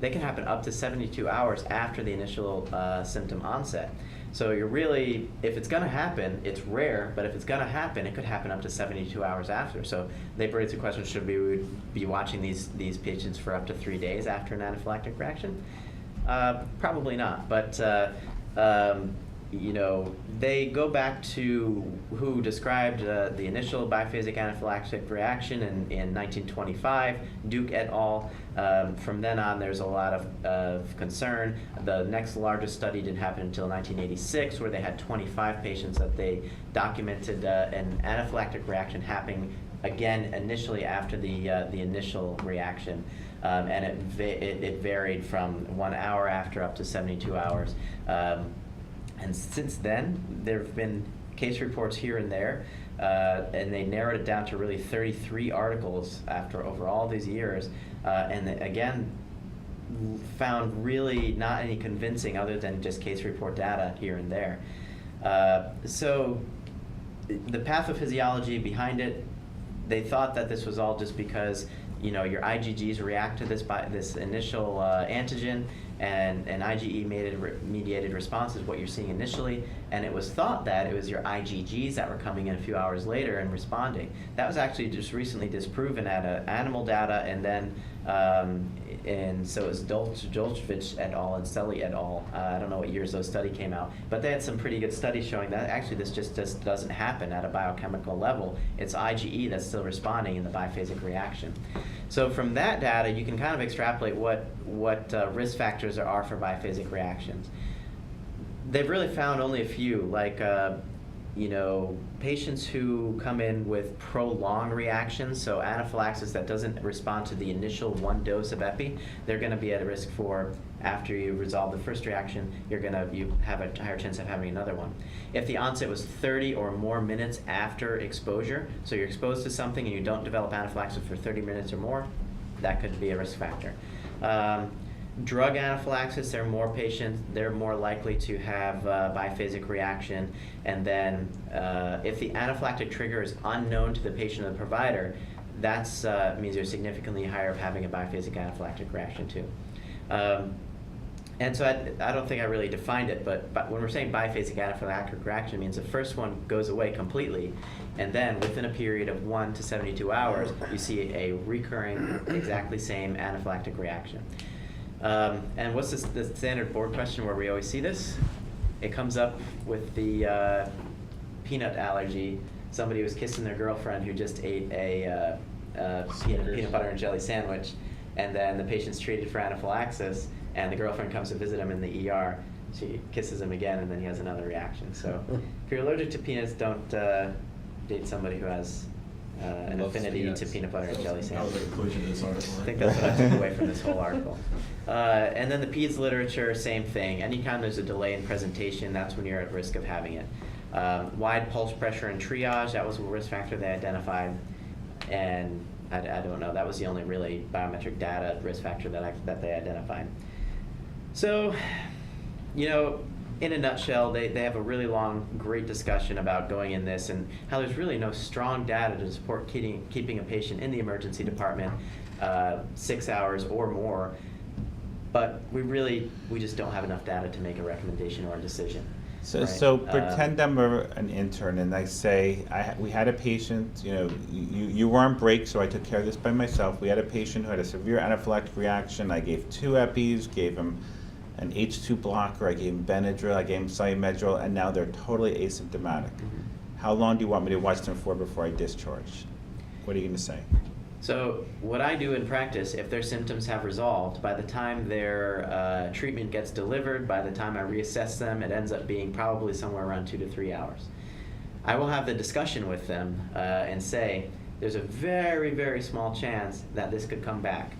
they can happen up to 72 hours after the initial symptom onset. So you're really, if it's gonna happen, it's rare, but if it's gonna happen, it could happen up to 72 hours after. So they raised the question, should we be watching these patients for up to 3 days after an anaphylactic reaction? Probably not, but you know, they go back to who described the initial biphasic anaphylactic reaction in 1925, Duke et al. From then on, there's a lot of concern. The next largest study didn't happen until 1986, where they had 25 patients that they documented an anaphylactic reaction happening again initially after the initial reaction. And it varied from 1 hour after up to 72 hours. And since then, there have been case reports here and there, and they narrowed it down to really 33 articles over all these years, and again, found really not any convincing other than just case report data here and there. So the pathophysiology behind it, they thought that this was all just because, you know, your IgGs react to this initial antigen, and an IgE-mediated response is what you're seeing initially, and it was thought that it was your IgGs that were coming in a few hours later and responding. That was actually just recently disproven at animal data, and then and so it was Dolchevich et al. And Selly et al. I don't know what years those studies came out, but they had some pretty good studies showing that actually this just doesn't happen at a biochemical level. It's IgE that's still responding in the biphasic reaction. So from that data, you can kind of extrapolate what risk factors there are for biphasic reactions. They've really found only a few, like you know, patients who come in with prolonged reactions, so anaphylaxis that doesn't respond to the initial 1 dose of epi, they're going to be at risk for, after you resolve the first reaction, you have a higher chance of having another one. If the onset was 30 or more minutes after exposure, so you're exposed to something and you don't develop anaphylaxis for 30 minutes or more, that could be a risk factor. Drug anaphylaxis, they're more likely to have biphasic reaction, and then if the anaphylactic trigger is unknown to the patient or the provider, that means you're significantly higher of having a biphasic anaphylactic reaction too. And so I don't think I really defined it, but when we're saying biphasic anaphylactic reaction, it means the first one goes away completely, and then within a period of 1 to 72 hours, you see a recurring, exactly same anaphylactic reaction. And what's the standard board question where we always see this? It comes up with the peanut allergy. Somebody was kissing their girlfriend who just ate a peanut butter and jelly sandwich, and then the patient's treated for anaphylaxis, and the girlfriend comes to visit him in the ER. She kisses him again, and then he has another reaction. So if you're allergic to peanuts, don't date somebody who has an affinity to peanut butter and jelly That was the sandwich. conclusion of this article. I think that's what I took away from this whole article. And then the PEDS literature, same thing. Anytime there's a delay in presentation, that's when you're at risk of having it. Wide pulse pressure and triage, that was a risk factor they identified. And I don't know, that was the only really biometric data risk factor that they identified. So, you know, in a nutshell, they have a really long, great discussion about going in this and how there's really no strong data to support keeping a patient in the emergency department 6 hours or more. But we just don't have enough data to make a recommendation or a decision. So, right? so pretend I'm an intern and I say, we had a patient, you know, you were on break, so I took care of this by myself. We had a patient who had a severe anaphylactic reaction. I gave 2 EPIs, gave him an H2 blocker, I gave him Benadryl, I gave him Cymedrol, and now they're totally asymptomatic. How long do you want me to watch them for before I discharge? What are you going to say? So what I do in practice, if their symptoms have resolved, by the time their treatment gets delivered, by the time I reassess them, it ends up being probably somewhere around 2 to 3 hours. I will have the discussion with them and say, there's a very, very small chance that this could come back.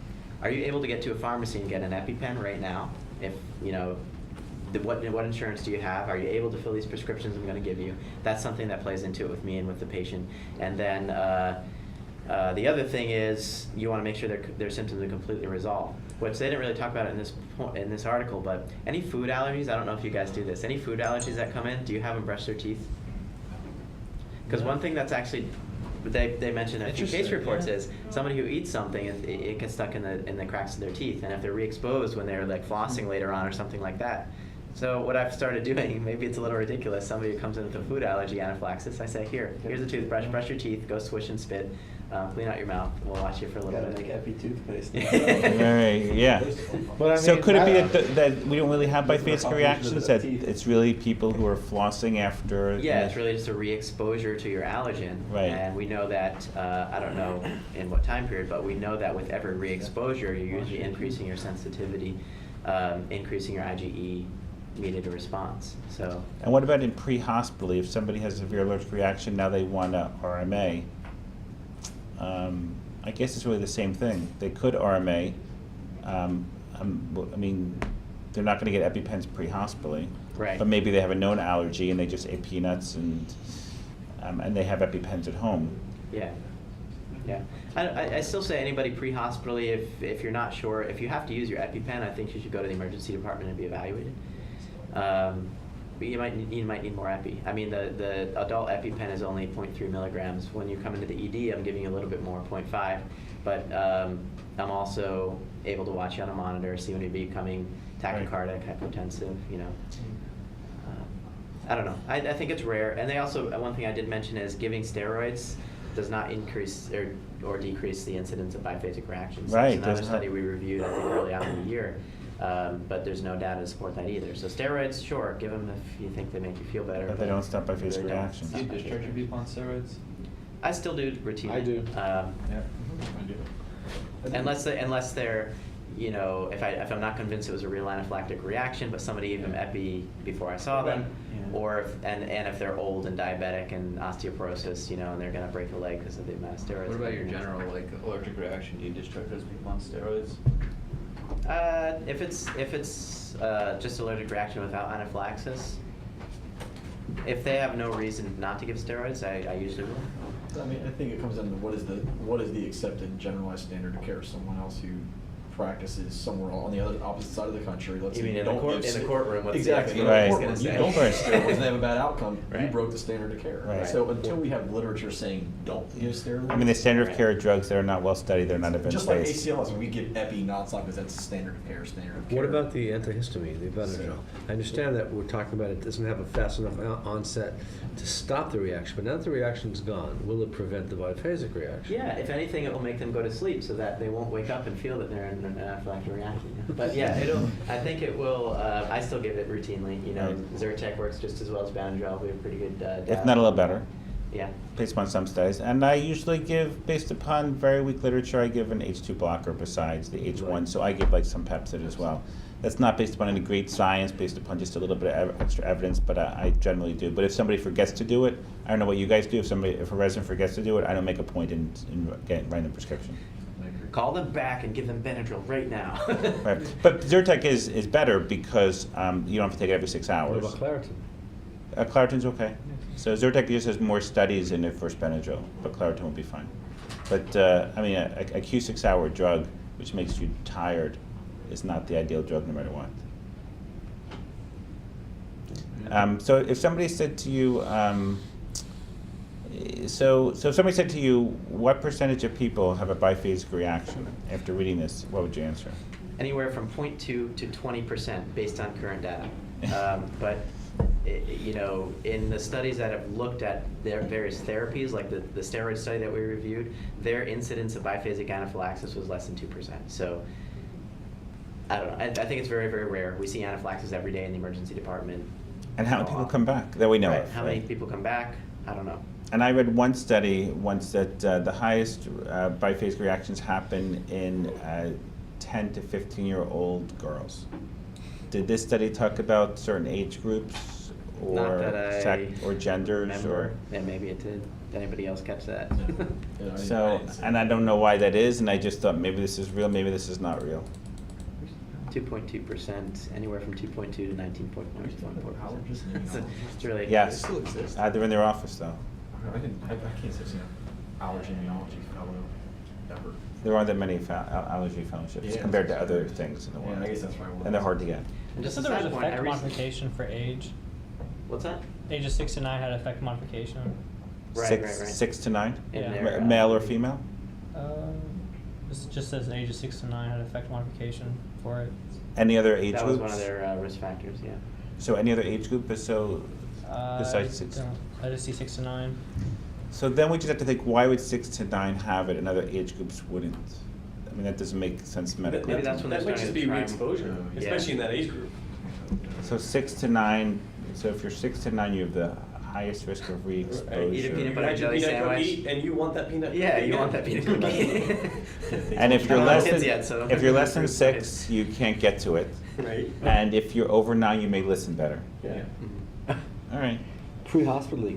Are you able to get to a pharmacy and get an EpiPen right now? if, you know, what insurance do you have? Are you able to fill these prescriptions I'm going to give you? That's something that plays into it with me and with the patient. And then the other thing is you want to make sure their symptoms are completely resolved, which they didn't really talk about it in this article. But any food allergies, I don't know if you guys do this. Any food allergies that come in, do you have them brush their teeth? Because one thing that's actually they mentioned in a few case Interesting, reports yeah. is somebody who eats something, it gets stuck in the cracks of their teeth, and if they're re-exposed when they're like flossing later on or something like that. So what I've started doing, maybe it's a little ridiculous, somebody who comes in with a food allergy, anaphylaxis, I say, here's a toothbrush, brush your teeth, go swish and spit, clean out your mouth, we'll watch you for a little Gotta bit. make epi toothpaste. Right, yeah. But I So mean, could it be that- that we don't really have biphasic Often reactions, the that teeth. it's really people who are flossing after? Yeah, it's really just a re-exposure to your allergen. Right. And we know that, I don't know in what time period, but we know that with every re-exposure, you're usually increasing your sensitivity, increasing your IgE mediated response, so. And what about in pre-hospital, if somebody has a severe allergic reaction, now they want a RMA? I guess it's really the same thing. They could RMA. I mean, they're not going to get EpiPens pre-hospitally. Right. But maybe they have a known allergy and they just ate peanuts and they have EpiPens at home. Yeah, yeah. I still say anybody pre-hospitally, if you're not sure, if you have to use your EpiPen, I think you should go to the emergency department and be evaluated. But you might need more epi. I mean, the adult EpiPen is only 0.3 milligrams. When you come into the ED, I'm giving you a little bit more, 0.5. But I'm also able to watch you on a monitor, see when you're becoming tachycardic, hypotensive, you know. I don't know. I think it's rare. And they also, one thing I did mention is giving steroids does not increase or decrease the incidence of biphasic reactions. Right, That's another does not. study we reviewed, I think, early on in the year. But there's no data to support that either. So steroids, sure, give them if you think they make you feel better. But they don't stop biphasic they don't. reactions. Do you discharge your people on steroids? I still do routinely. I do. Yeah, I do. Unless they're, you know, if I'm not convinced it was a real anaphylactic reaction, but somebody gave them epi before I saw them, Yeah. or if they're old and diabetic and osteoporosis, you know, and they're gonna break a leg because of the amount of steroids. What about your you know. general like allergic reaction? Do you discharge those people on steroids? If it's just allergic reaction without anaphylaxis, if they have no reason not to give steroids, I usually will. I mean, I think it comes down to what is the accepted generalized standard of care. Someone else who practices somewhere on the other opposite side of the country. Let's You say mean you in the don't court- give in the courtroom, what's the exactly expert in the Right. courtroom. gonna You say? don't give steroids and they have a bad outcome. You Right. broke the standard of care. Right. So until we have literature saying don't give steroids. I mean, the standard of Right. care are drugs that are not well studied, they're not just like evidence-based. ACLS, when we give epi nonstop because that's standard of care. Standard of care. What about the antihistamine, the Benadryl? I understand that we're talking about it doesn't have a fast enough onset to stop the reaction, but now that the reaction's gone, will it prevent the biphasic reaction? Yeah, if anything, it will make them go to sleep so that they won't wake up and feel that they're in an anaphylactic reaction. But yeah, I think it will, I still give it routinely, you know, Right. Zyrtec works just as well as Benadryl, we have pretty good data. If not a little better, Yeah. based upon some studies. And I usually give, based upon very weak literature, I give an H2 blocker besides the H1, so I give like some Pepsid as well. That's not based upon any great science, based upon just a little bit of extra evidence, but I generally do. But if somebody forgets to do it, I don't know what you guys do, if a resident forgets to do it, I don't make a point in writing the prescription. Call them back and give them Benadryl right now. Right. But Zyrtec is better because you don't have to take it every 6 What hours. about Claritin? Claritin's okay. So Zyrtec just has more studies in it versus Benadryl, but Claritin will be fine. But I mean, a Q6-hour drug, which makes you tired, is not the ideal drug no matter what. So if somebody said to you, so if somebody said to you, what percentage of people have a biphasic reaction after reading this, what would you answer? Anywhere from 0.2 to 20% based on current data. But you know, in the studies that have looked at their various therapies, like the steroid study that we reviewed, their incidence of biphasic anaphylaxis was less than 2%. So I don't know. I think it's very, very rare. We see anaphylaxis every day in the emergency department. And how many people come back that we know Right. of? How many people come back? I don't know. And I read one study once that the highest biphasic reactions happen in 10 to 15-year-old girls. Did this study talk about certain age groups Not or that I sex or genders remember. or? Yeah, maybe it did. Did anybody else catch that? So, and I don't know why that is, and I just thought maybe this is real, maybe this is not real. 2.2%, anywhere from 2.2 to 19.4%. It's really Yes. They still exist. They're in their office though. I can't say I've seen an allergy immunology fellow ever. There aren't that many allergy fellowships Yeah, compared to that's other right. things in the world. Yeah, I guess that's right. And they're hard to get. And just So a there was side point, I effect recently- modification for age. What's that? Ages 6 to 9 had effect modification. Right, Six, right. 6 to 9? In Yeah. their, Male or female? This just says ages 6 to 9 had effect modification for it. Any other age That groups? was one of their risk factors, yeah. So any other age group besides 6? I just see 6 to 9. So then we just have to think, why would 6 to 9 have it and other age groups wouldn't? I mean, that doesn't make sense medically. Maybe that's when they're That might just starting be to try re-exposure, and- Yeah. especially in that age group. So 6 to 9, so if you're 6 to 9, you have the highest risk of Eat a re-exposure. peanut butter Imagine jelly peanut sandwich. cookie, and you want that peanut cookie. Yeah, you again. want that peanut cookie. And if you're I don't have less kids than, yet, so if you're less than I'm 6, you can't get to it. Right. And if you're over 9, you may listen better. Yeah. All right. Pre-hospitally,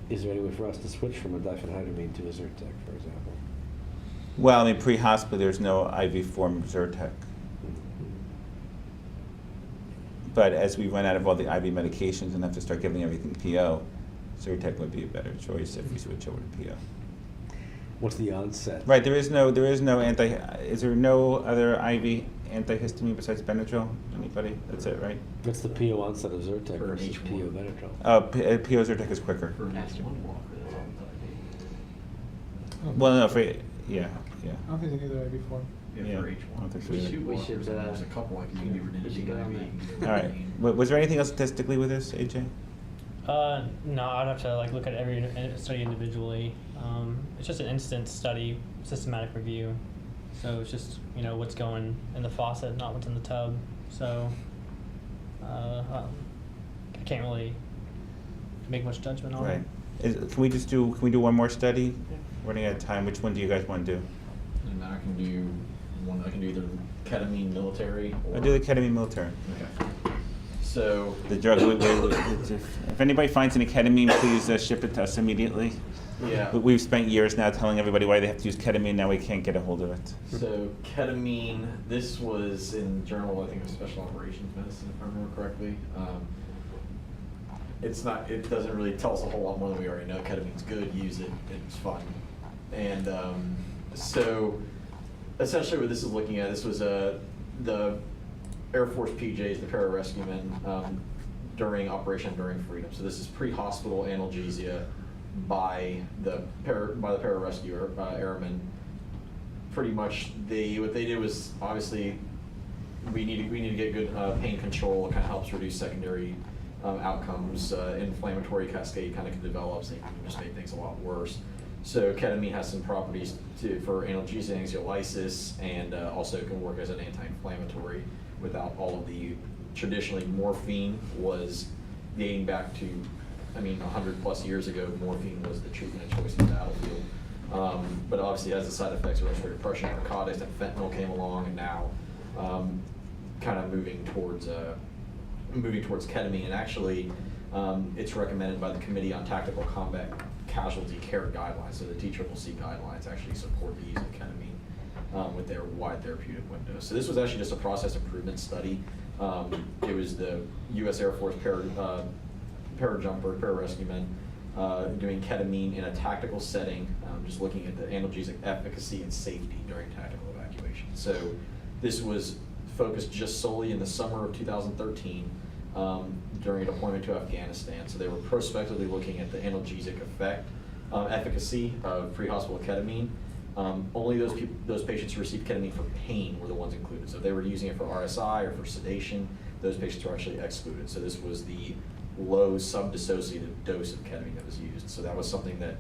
is there any way for us to switch from a diphenhydramine to a Zyrtec, for example? Well, I mean, pre-hospital, there's no IV form of Zyrtec. But as we run out of all the IV medications and have to start giving everything PO, Zyrtec would be a better choice if we switch over to PO. What's the onset? Right, is there no other IV antihistamine besides Benadryl? Anybody? That's it, right? What's the PO onset of Zyrtec For versus H1. PO Benadryl? PO Zyrtec is quicker. For an H1 walker, that's all the time. Well, no, yeah. I don't think they need the IV form. Yeah, Yeah, for I H1. don't think so There's either. two We walkers, should, and there's a couple I can give we should get on IV. All right. Was there anything else statistically with this, AJ? No, I'd have to look at every study individually. It's just an instant study, systematic review. So it's just what's going in the faucet, not what's in the tub. So I can't really make much judgment on Right. it. Can we do one more study? Running out of time. Which one do you guys want to do? And I can do one. I can do either ketamine military or. I'll do the ketamine military. Okay. So. The drug, if anybody finds any ketamine, please ship it to us immediately. Yeah. We've spent years now telling everybody why they have to use ketamine, now we can't get a hold of it. So ketamine, this was in Journal, I think, of Special Operations Medicine, if I remember correctly. It doesn't really tell us a whole lot more than we already know. Ketamine's good, use it, it's fun. And so essentially what this is looking at, this was the Air Force PJs, the pararescuemen, during Operation Enduring Freedom. So this is pre-hospital analgesia by the pararescue airmen. Pretty much, what they did was, obviously, we need to get good pain control. It kind of helps reduce secondary outcomes. Inflammatory cascade kind of develops, and it can just make things a lot worse. So ketamine has some properties for analgesia, anxiolysis, and also can work as an anti-inflammatory without all of the, traditionally morphine was dating back to, 100+ years ago, morphine was the treatment of choice in the battlefield. But obviously it has the side effects of respiratory depression, narcotics, and fentanyl came along, and now kind of moving towards ketamine. And actually, it's recommended by the Committee on Tactical Combat Casualty Care Guidelines. So the TCCC guidelines actually support the use of ketamine with their wide therapeutic window. So this was actually just a process improvement study. It was the U.S. Air Force pararescuemen doing ketamine in a tactical setting, just looking at the analgesic efficacy and safety during tactical evacuation. So this was focused just solely in the summer of 2013 during a deployment to Afghanistan. So they were prospectively looking at the analgesic efficacy of pre-hospital ketamine. Only those patients who received ketamine for pain were the ones included. So if they were using it for RSI or for sedation, those patients were actually excluded. So this was the low subdissociative dose of ketamine that was used. So that was something that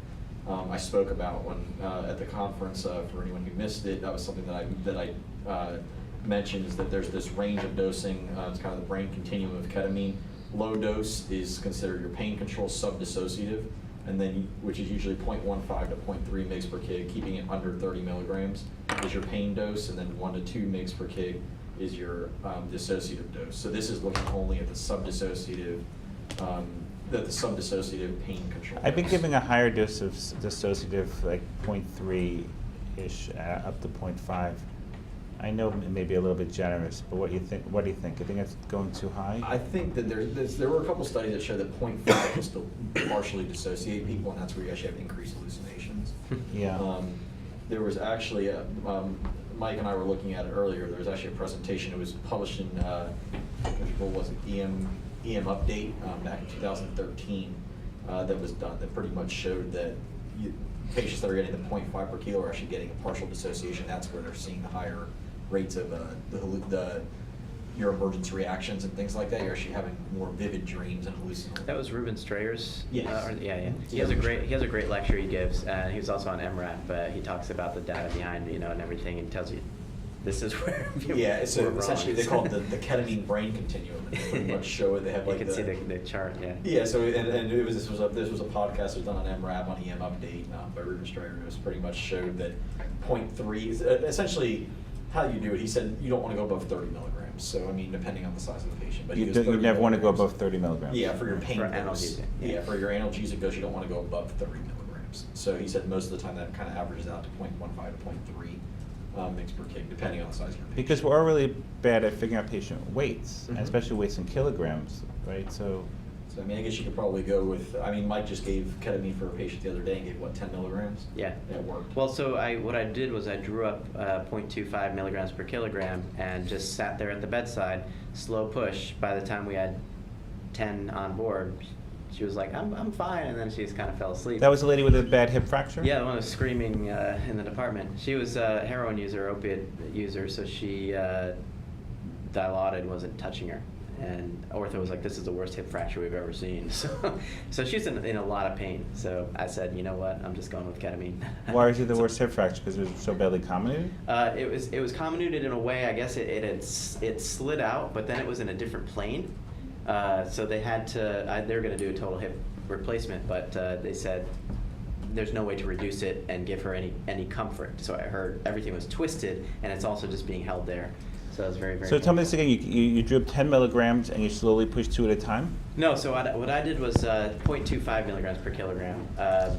I spoke about when at the conference. For anyone who missed it, that was something that I mentioned, is that there's this range of dosing. It's kind of the brain continuum of ketamine. Low dose is considered your pain control subdissociative, and then which is usually 0.15 to 0.3 mg per kg, keeping it under 30 milligrams is your pain dose, and then 1 to 2 mg per kg is your dissociative dose. So this is looking only at the subdissociative pain control. I've been dose. giving a higher dose of dissociative, like 0.3-ish up to 0.5. I know it may be a little bit generous, but what do you think? What do you think? You think it's going too high? I think that there were a couple studies that show that 0.5 was to partially dissociate people, and that's where you actually have increased hallucinations. Yeah. There was actually, Mike and I were looking at it earlier, there was actually a presentation, it was published in, what was it, EM Update back in 2013, that was done, that pretty much showed that patients that are getting the 0.5 per kilo are actually getting a partial dissociation. That's where they're seeing the higher rates of your emergency reactions and things like that. You're actually having more vivid dreams and hallucinations. That was Ruben Strayer's. Yes. Yeah. He has a great lecture he gives. He was also on MRAP. He talks about the data behind, and everything, and tells you this is where people So were wrong. essentially they call it the ketamine brain continuum, and they pretty much show it. They have like you can see the chart. Yeah. Yeah. So and this was a podcast that was done on MRAP on EM Update by Ruben Strayer. It was pretty much showed that 0.3 is essentially how you do it. He said you don't want to go above 30 milligrams. So I mean, depending on the size of the patient, but You never want to go above 30 milligrams. Yeah, for your pain For dose. analgesic. Yeah, for your analgesic dose, you don't want to go above 30 milligrams. So he said most of the time that kind of averages out to 0.15 to 0.3 mg per kg, depending on the size of your patient. Because we're really bad at figuring out patient weights, and Mhm. especially weights in kilograms, right? So So I mean, I guess you could probably go with. I mean, Mike just gave ketamine for a patient the other day and gave what 10 milligrams. Yeah. That worked. Well, so what I did was I drew up 0.25 milligrams per kilogram and just sat there at the bedside, slow push. By the time we had 10 on board, she was like, I'm fine, and then she just kind of fell asleep. that was a lady with a bad hip fracture? Yeah, the one who was screaming in the department. She was a heroin user, opiate user, so she Dilaudid wasn't touching her. And ortho was like, this is the worst hip fracture we've ever seen. So she's in a lot of pain. So I said, you know what, I'm just going with ketamine. Why is it the worst hip fracture? Because it was so badly comminuted? It was comminuted in a way, I guess it slid out, but then it was in a different plane. So they had to, they were going to do a total hip replacement, but they said there's no way to reduce it and give her any comfort. So I heard everything was twisted, and it's also just being held there. So it was very, very So tell me this painful. again, you drew up 10 milligrams and you slowly pushed 2 at a time? No, so what I did was 0.25 milligrams per kilogram.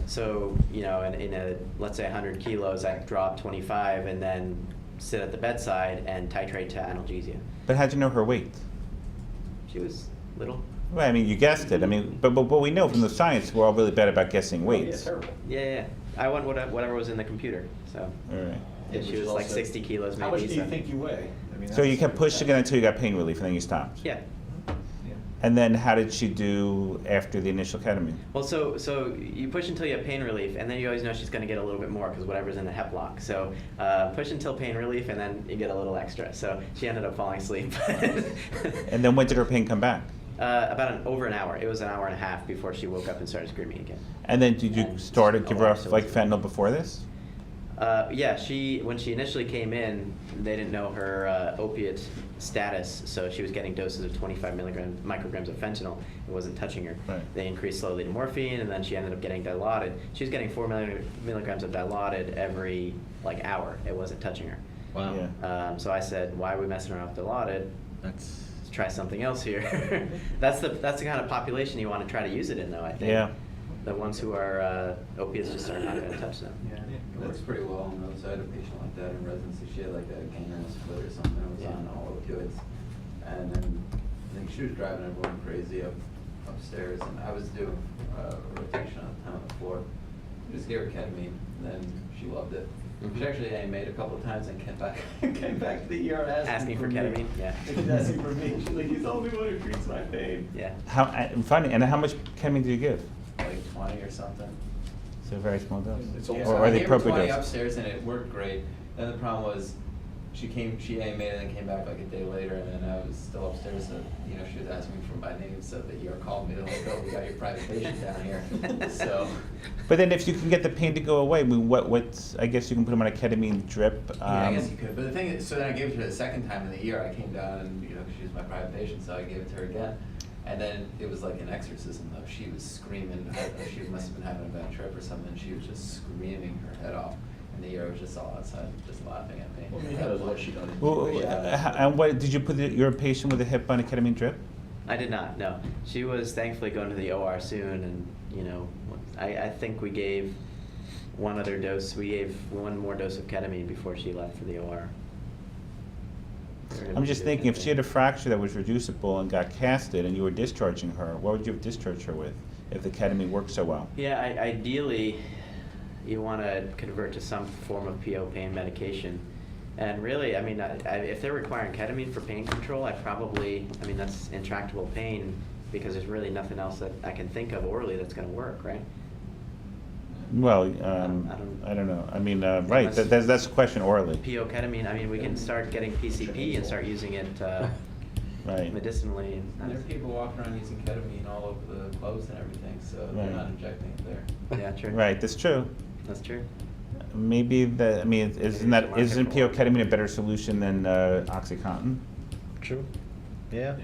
So, in a, let's say 100 kilos, I drop 25 and then sit at the bedside and titrate to analgesia. But how'd you know her weight? She was little. Well, I mean, you guessed it. I mean, but we know from the science, we're all really bad about guessing weights. terrible. Yeah. I went whatever was in the computer, so. All right. Yeah, she was like 60 kilos maybe. How much do you so- think you weigh? I mean, So you that's- kept pushing it until you got pain relief and then you stopped? Yeah. And then how did she do after the initial ketamine? Well, so you push until you have pain relief, and then you always know she's going to get a little bit more because whatever's in the hep lock. So push until pain relief, and then you get a little extra. So she ended up falling asleep. And then when did her pain come back? About over an hour. It was an hour and a half before she woke up and started screaming again. And then did you start to give her so like it's- fentanyl before this? Yeah, when she initially came in, they didn't know her opiate status, so she was getting doses of 25 micrograms of fentanyl. It wasn't touching her. Right. They increased slowly to morphine, and then she ended up getting Dilaudid. She was getting 4 milligrams of Dilaudid every hour. It wasn't touching her. Wow. Yeah. So I said, why are we messing around with Dilaudid? That's Let's try something else here. That's the kind of population you want to try to use it in, though, I think. Yeah. The ones who are opiates just are not going to touch them. Yeah, that's pretty well known. So I had a patient like that in residency. She had like a gangrenous foot or something. That was Yeah. on all opioids. And then I think she was driving everyone crazy upstairs. And I was doing rotation on the floor. Just gave her ketamine. And then she loved it. Mhm. She actually made a couple of times and came back to the ER Asking for me. ketamine, yeah. She's asking for me. She's like, he's the only one who treats my pain. Yeah. Funny, and how much ketamine did you give? Like 20 or something. So a very small dose. It's Yeah, almost- so Or I the gave her appropriate 20 dose? upstairs and it worked great. Then the problem was she AMA'd and then came back like a day later, and then I was still upstairs. So she was asking me for my name, so the ER called me. They're like, "Oh, we got your private patient down here." So. But then if you can get the pain to go away, I mean, what's, I guess you can put them on a ketamine drip. Yeah, I guess you could. But the thing is, so then I gave it to her the second time in the ER. I came down and she was my private patient, so I gave it to her again. And then it was like an exorcism, though. She was screaming. I don't know, she must have been having a bad trip or something. She was just screaming her head off. And the ER was just all outside, just laughing at me. Well, that was what she done. Well, and what, did you put your patient with a hip on a ketamine drip? I did not, no. She was thankfully going to the OR soon, and, I think we gave one other dose. We gave one more dose of ketamine before she left for the OR. I'm just thinking, if she had a fracture that was reducible and got casted and you were discharging her, what would you have discharged her with if the ketamine worked so well? Yeah, ideally, you want to convert to some form of PO pain medication. And really, I mean, if they're requiring ketamine for pain control, I mean, that's intractable pain because there's really nothing else that I can think of orally that's going to work, right? Well, I don't know. I mean, right, Unless- that's a question orally. PO ketamine, I mean, we can start getting PCP and start using it Right. medicinally. And there are people walking around using ketamine all over the clothes and everything, so they're Right. not injecting it there. Yeah, true. Right, that's true. That's true. Maybe isn't PO ketamine a better solution than OxyContin? True. Yeah.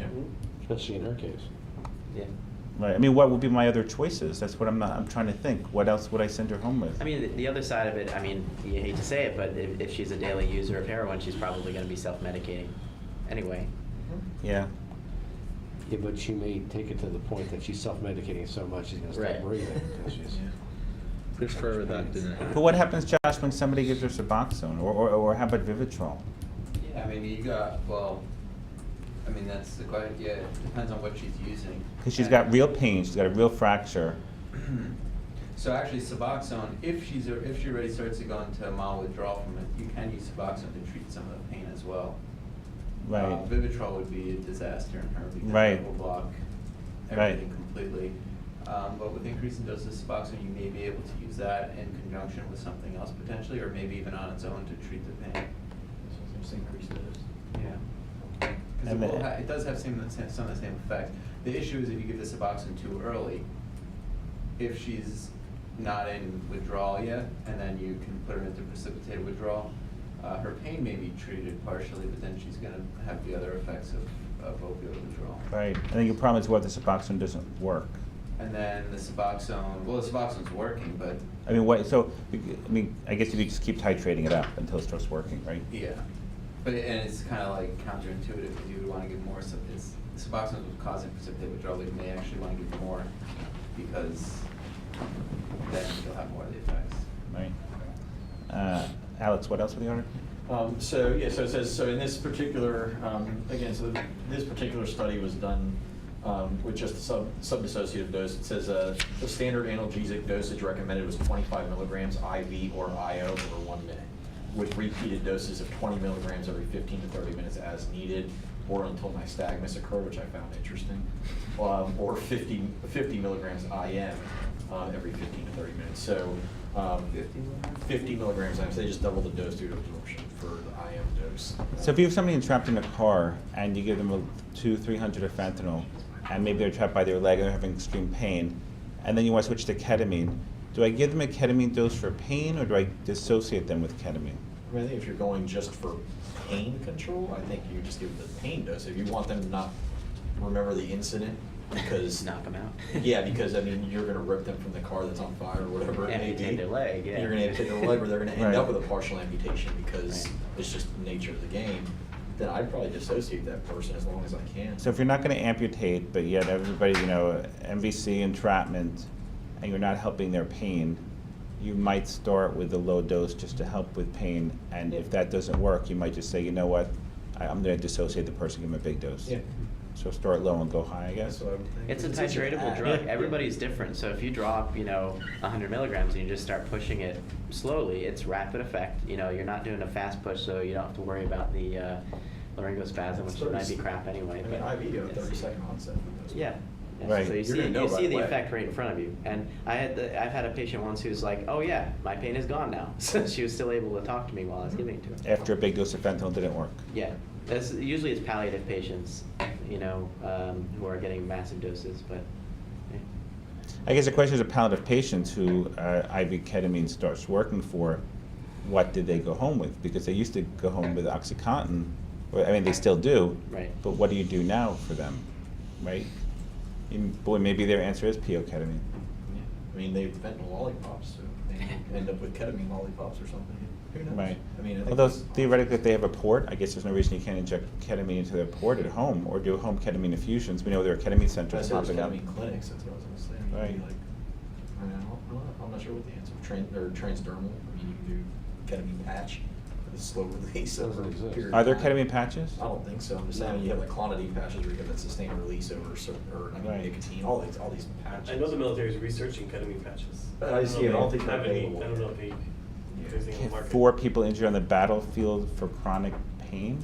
Especially in her case. Yeah. Right. I mean, what would be my other choices? That's what I'm trying to think. What else would I send her home with? I mean, the other side of it, I mean, you hate to say it, but if she's a daily user of heroin, she's probably going to be self-medicating anyway. Yeah. Yeah, but she may take it to the point that she's self-medicating so much she's gonna stop Right. breathing because she's. Prefer that, didn't it? But what happens, Josh, when somebody gives her Suboxone, or how about Vivitrol? Yeah, I mean, I mean, that's the question, yeah, it depends on what she's using. Because she's got real pain, she's got a real fracture. So actually Suboxone, if she already starts to go into a mild withdrawal from it, you can use Suboxone to treat some of the pain as well. Right. Vivitrol would be a disaster in her because Right. it will block Right. everything completely. But with increasing doses of Suboxone, you may be able to use that in conjunction with something else potentially, or maybe even on its own to treat the pain. Just increase those. Yeah. Because And it does have some of the same effect. The issue is if you give the Suboxone too early, if she's not in withdrawal yet, and then you can put her into precipitated withdrawal, her pain may be treated partially, but then she's gonna have the other effects of opioid withdrawal. Right. I think the problem is what the Suboxone doesn't work. And then the Suboxone's working, but I mean, I guess if you just keep titrating it up until it starts working, right? yeah. And it's kind of like counterintuitive because you would want to give more. Suboxone was causing precipitated withdrawal. You may actually want to give more because then you'll have more of the effects. Right. Alex, what else with the article? So it says, so in this particular, this particular study was done with just a subdissociative dose. It says the standard analgesic dosage recommended was 25 milligrams IV or IO over 1 minute, with repeated doses of 20 milligrams every 15 to 30 minutes as needed, or until nystagmus occurred, which I found interesting, or 50 milligrams IM every 15 to 30 minutes. So 50 milligrams IM, so they just double the dose due to absorption for the IM dose. So if you have somebody entrapped in a car and you give them 200-300 of fentanyl, and maybe they're trapped by their leg and they're having extreme pain, and then you want to switch to ketamine, do I give them a ketamine dose for pain, or do I dissociate them with ketamine? I mean, I think if you're going just for pain control, I think you just give the pain dose. If you want them to not remember the incident, because Knock them out. yeah, because I mean, you're gonna rip them from the car that's on fire or whatever it may be. Amputate their leg, yeah. You're gonna amputate their leg, or they're gonna end Right. up with a partial amputation because Right. it's just the nature of the game. Then I'd probably dissociate that person as long as I can. So if you're not going to amputate, but yet everybody, MVC, entrapment, and you're not helping their pain, you might start with a low dose just to help with pain. And if that doesn't work, you might just say, you know what, I'm going to dissociate the person, give them a big dose. Yeah. So start low and go high, I guess. That's what I would think. It's a just an titratable ad. drug. Everybody's different. So if you drop, 100 milligrams and you just start pushing it slowly, it's rapid effect. You're not doing a fast push, so you don't have to worry about the laryngospasm, which might be crap anyway. I mean, but IV, you have it's- 30-second onset. for those. Yeah. Yeah, Right. So you You're gonna know see right the away. effect right in front of you. And I've had a patient once who's like, oh yeah, my pain is gone now. So she was still able to talk to me while I was giving it to her. After a big dose of fentanyl didn't work. Yeah. Usually it's palliative patients, who are getting massive doses, but. Yeah. I guess the question is a palliative patients who IV ketamine starts working for, what did they go home with? Because they used to go home with OxyContin, they still do. Right. But what do you do now for them, right? Boy, maybe their answer is PO ketamine. Yeah. I mean, they've fentanyl lollipops, so they end up with ketamine lollipops or something. Who knows? Right. I mean, I think Although it's- theoretically, if they have a port, I guess there's no reason you can't inject ketamine into their port at home or do home ketamine infusions. We know there are ketamine I centers said there's popping up. ketamine clinics, that's what I was gonna say. I mean, Right. you'd be I'm not sure what the answer, transdermal, I mean, you can do ketamine patch the slow release over a Doesn't exist. period Are there of time. ketamine patches? I don't think so. I'm just saying you have like clonidine patches where you get that sustained release over, or I mean Right. nicotine, all these patches. I know the military is researching ketamine patches. I see it. I don't think they're have any- available. I don't know if they, if there's any on the market. 4 people injured on the battlefield for chronic pain?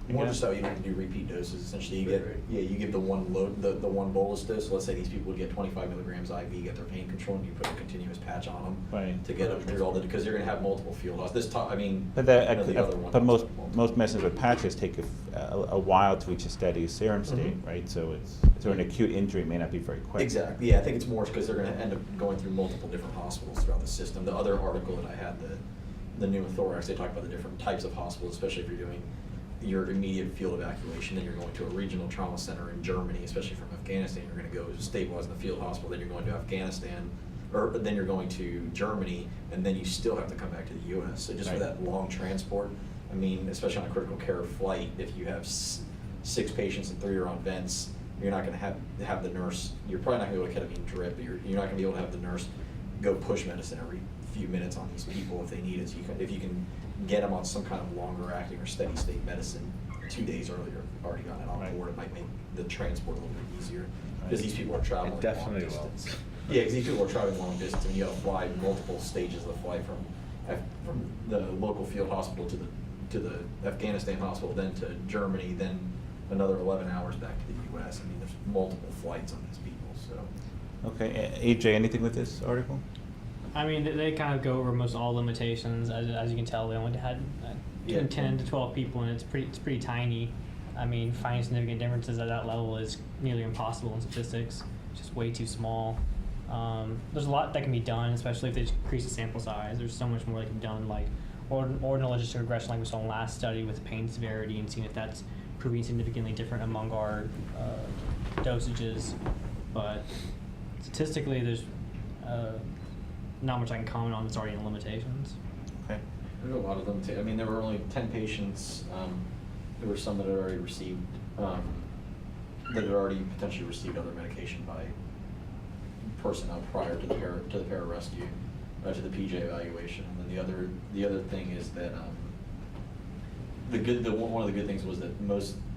More Yeah. just so you don't do repeat doses. Essentially, you get Right. you give the one load, the one bolus dose. So let's say these people would get 25 milligrams IV, get their pain control, and you put a continuous patch on them Right. to get them through all the, because you're going to have multiple field loss. I mean, But you know, the other one but also most multiple. medicines with patches take a while to reach a steady serum state, Mhm. right? So an acute injury may not be very quick. Exactly. Yeah, I think it's more because they're going to end up going through multiple different hospitals throughout the system. The other article that I had, the pneumothorax, they talk about the different types of hospitals, especially if you're doing your immediate field evacuation, then you're going to a regional trauma center in Germany, especially from Afghanistan. You're going to go stabilize in the field hospital, then you're going to Afghanistan, or then you're going to Germany, and then you still have to come back to the U.S. So just for Right. that long transport, I mean, especially on a critical care flight, if you have 6 patients and 3 are on vents, you're not going to have the nurse. You're probably not going to be able to ketamine drip. But you're not going to be able to have the nurse go push medicine every few minutes on these people if they need it. So if you can get them on some kind of longer acting or steady state medicine 2 days earlier, already got it on Right. board, it might make the transport a little bit easier. Right. Because these people are traveling It definitely long will. distance. Yeah, because these people are traveling long distance, and you got to fly multiple stages of the flight from the local field hospital to the Afghanistan hospital, then to Germany, then another 11 hours back to the U.S. I mean, there's multiple flights on these people, so. Okay, AJ, anything with this article? I mean, they kind of go over most all limitations. As you can tell, they only had Yeah. 10 to 12 people, and it's pretty tiny. I mean, finding significant differences at that level is nearly impossible in statistics. It's just way too small. There's a lot that can be done, especially if they increase the sample size. There's so much more that can be done, like ordinal logistic regression, like we saw in the last study with pain severity, and seeing if that's proving significantly different among our dosages. But statistically, there's not much I can comment on that's already in limitations. Okay. There's a lot of them too. I mean, there were only 10 patients. There were some that had already received, that had already potentially received other medication by personnel prior to the pararescue, to the PJ evaluation. And then the other thing is that one of the good things was that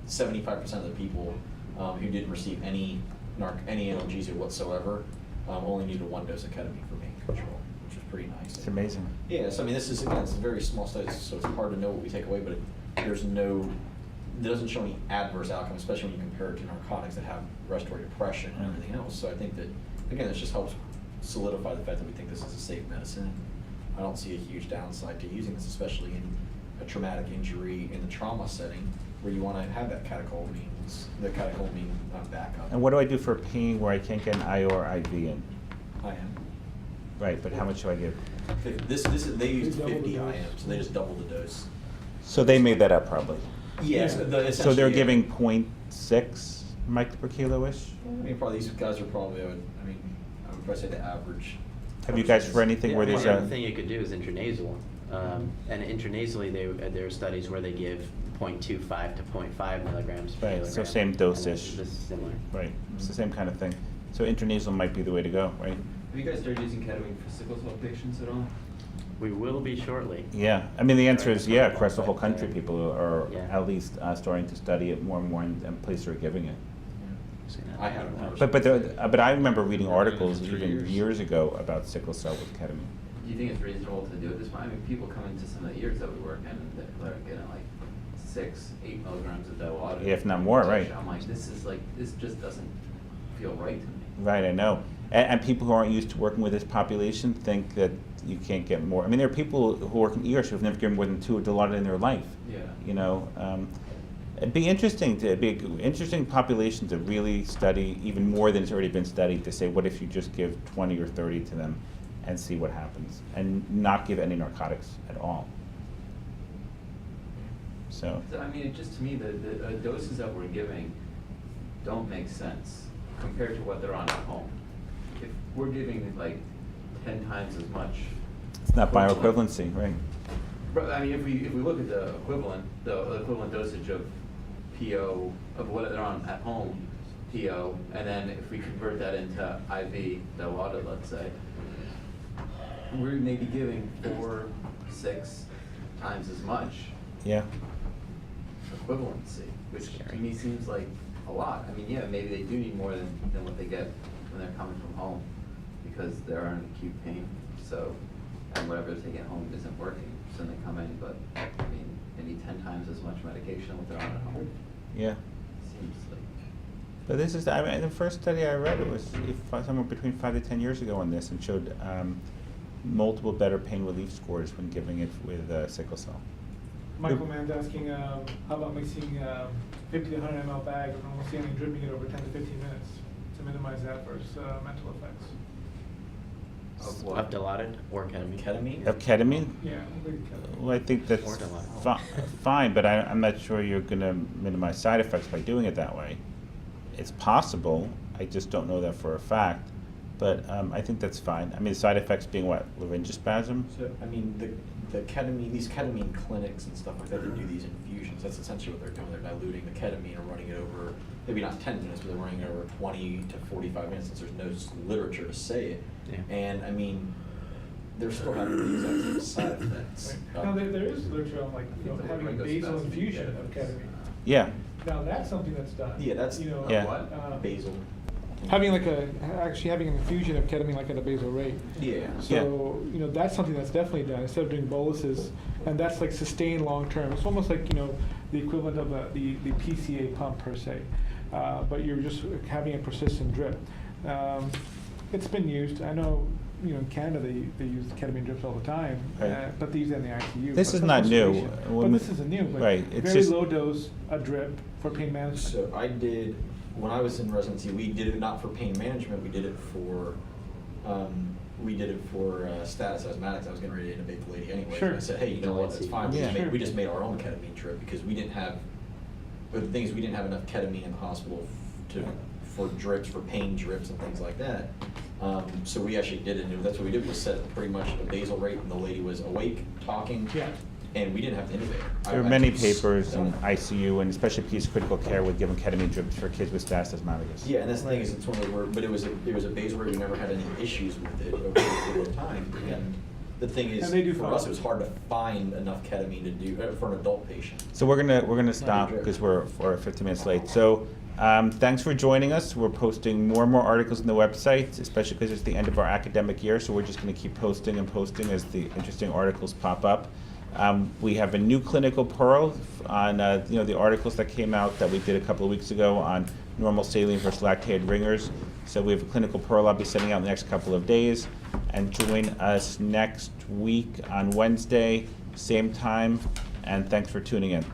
75% of the people who didn't receive any analgesia whatsoever only needed 1 dose of ketamine for pain control, which is pretty nice. It's amazing. Yeah, so I mean, this is, again, it's a very small study, so it's hard to know what we take away, but it doesn't show any adverse outcome, especially when you compare it to narcotics that have respiratory depression and everything else. So I think that, again, this just helps solidify the fact that we think this is a safe medicine. I don't see a huge downside to using this, especially in a traumatic injury in the trauma setting, where you want to have that catecholamine backup. And what do I do for pain where I can't get an I or IV in? I am. Right, but how much do I give? They used Double the 50 dose. IM, so they just doubled the dose. So they made that up probably. Yes. So they're essentially, giving 0.6 mic per kilo-ish? I mean, probably these guys are probably, I would probably say the average. Have you guys for anything where there's One a? other thing you could do is intranasal. And intranasally, there are studies where they give 0.25 to 0.5 milligrams per Right, kilogram. so same And dosage. This is similar. Right, it's the same kind of thing. So intranasal might be the way to go, right? Have you guys started using ketamine for sickle cell patients at all? We will be shortly. Yeah, I mean, the answer is yeah, across the whole country, people are Yeah. at least starting to study it more and more, and places are giving it. I haven't. But I remember reading Yeah, articles 3 even years. years ago about sickle cell with ketamine. Do you think it's reasonable to do it this way? I mean, people come into some of the years that we work in and they're getting like 6, 8 milligrams of Dilaudid. If not more, right. I'm like, this just doesn't feel right to me. Right, I know. And people who aren't used to working with this population think that you can't get more. I mean, there are people who work in ER who have never given more than 2 Dilaudid in their life. Yeah. You know, it'd be interesting population to really study even more than it's already been studied, to say, what if you just give 20 or 30 to them and see what happens, and not give any narcotics at all. So, I mean, it just, to me, the doses that we're giving don't make sense compared to what they're on at home. If we're giving like 10 times as much. it's not bioequivalency, right? But, I mean, if we look at the equivalent dosage of PO, of what they're on at home, PO, and then if we convert that into IV Dilaudid, let's say, we're maybe giving 4, 6 times as much Yeah. equivalency, which to Scary. me seems like a lot. I mean, yeah, maybe they do need more than what they get when they're coming from home, because they're in acute pain, so, and whatever they're taking home isn't working, so they come in, but, I mean, they need 10 times as much medication what they're on at home. Yeah. Seems like, But this is, I mean, the first study I read, it was somewhere between 5 to 10 years ago on this, and showed multiple better pain relief scores when giving it with sickle cell. Michael Mann's asking, how about mixing 50 to 100 ml bag of normal saline, dripping it over 10 to 15 minutes to minimize adverse mental effects? of what? Of Dilaudid or ketamine? Ketamine? Of ketamine? Yeah, I think, Well, I think that's Or Dilaudid. fine, but I'm not sure you're gonna minimize side effects by doing it that way. It's possible, I just don't know that for a fact, but I think that's fine. I mean, side effects being what, laryngospasm? So, I mean, the ketamine, these ketamine clinics and stuff like that, they do these infusions. That's essentially what they're doing. They're diluting the ketamine and running it over, maybe not 10 minutes, but they're running it over 20 to 45 minutes since there's no literature to say it. Yeah. And, I mean, they're still having the exact same side effects. right. Now, there is literature on, like, you know, People having a like basal those infusion specimens, of yes. ketamine. Yeah, Now, that's something that's done. Yeah, that's- You know, Yeah. What? Basil. Having actually having an infusion of ketamine like at a basal rate. Yeah. So, you know, that's something that's definitely done, instead of doing boluses, and that's like sustained long-term. It's almost like, you know, the equivalent of the PCA pump per se, but you're just having a persistent drip. It's been used, I know, you know, in Canada, they use ketamine drips all the time, Right. but they use it in the ICU. This But is for not new. frustration- When But we- this isn't new, but Right, it's very just- low dose, a drip for pain management. So I did, when I was in residency, we did it not for pain management, we did it for status asthmatics. I was getting ready to intubate the lady anyway. Sure. I said, hey, you know what, that's fine. Yeah. We just made our own ketamine drip because we didn't have, but the thing is, we didn't have enough ketamine in the hospital for drips, for pain drips and things like that. So we actually did it, and that's what we did, was set pretty much a basal rate, and the lady was awake, talking. Yeah. And we didn't have to intubate her. there are many papers in ICU, and especially Peace Critical Care, with giving ketamine drips for kids with status asthmaticus. Yeah, and that's the thing, is it's one of the, but it was a basal rate, we never had any issues with it over time. And the thing is, And they do for follow. us, it was hard to find enough ketamine to do, for an adult patient. So we're gonna stop because we're 15 minutes late. So thanks for joining us. We're posting more and more articles on the website, especially because it's the end of our academic year. So we're just gonna keep posting and posting as the interesting articles pop up. We have a new clinical pearl on the articles that came out that we did a couple of weeks ago on normal saline versus lactated ringers. So we have a clinical pearl I'll be sending out in the next couple of days. And join us next week on Wednesday, same time. And thanks for tuning in.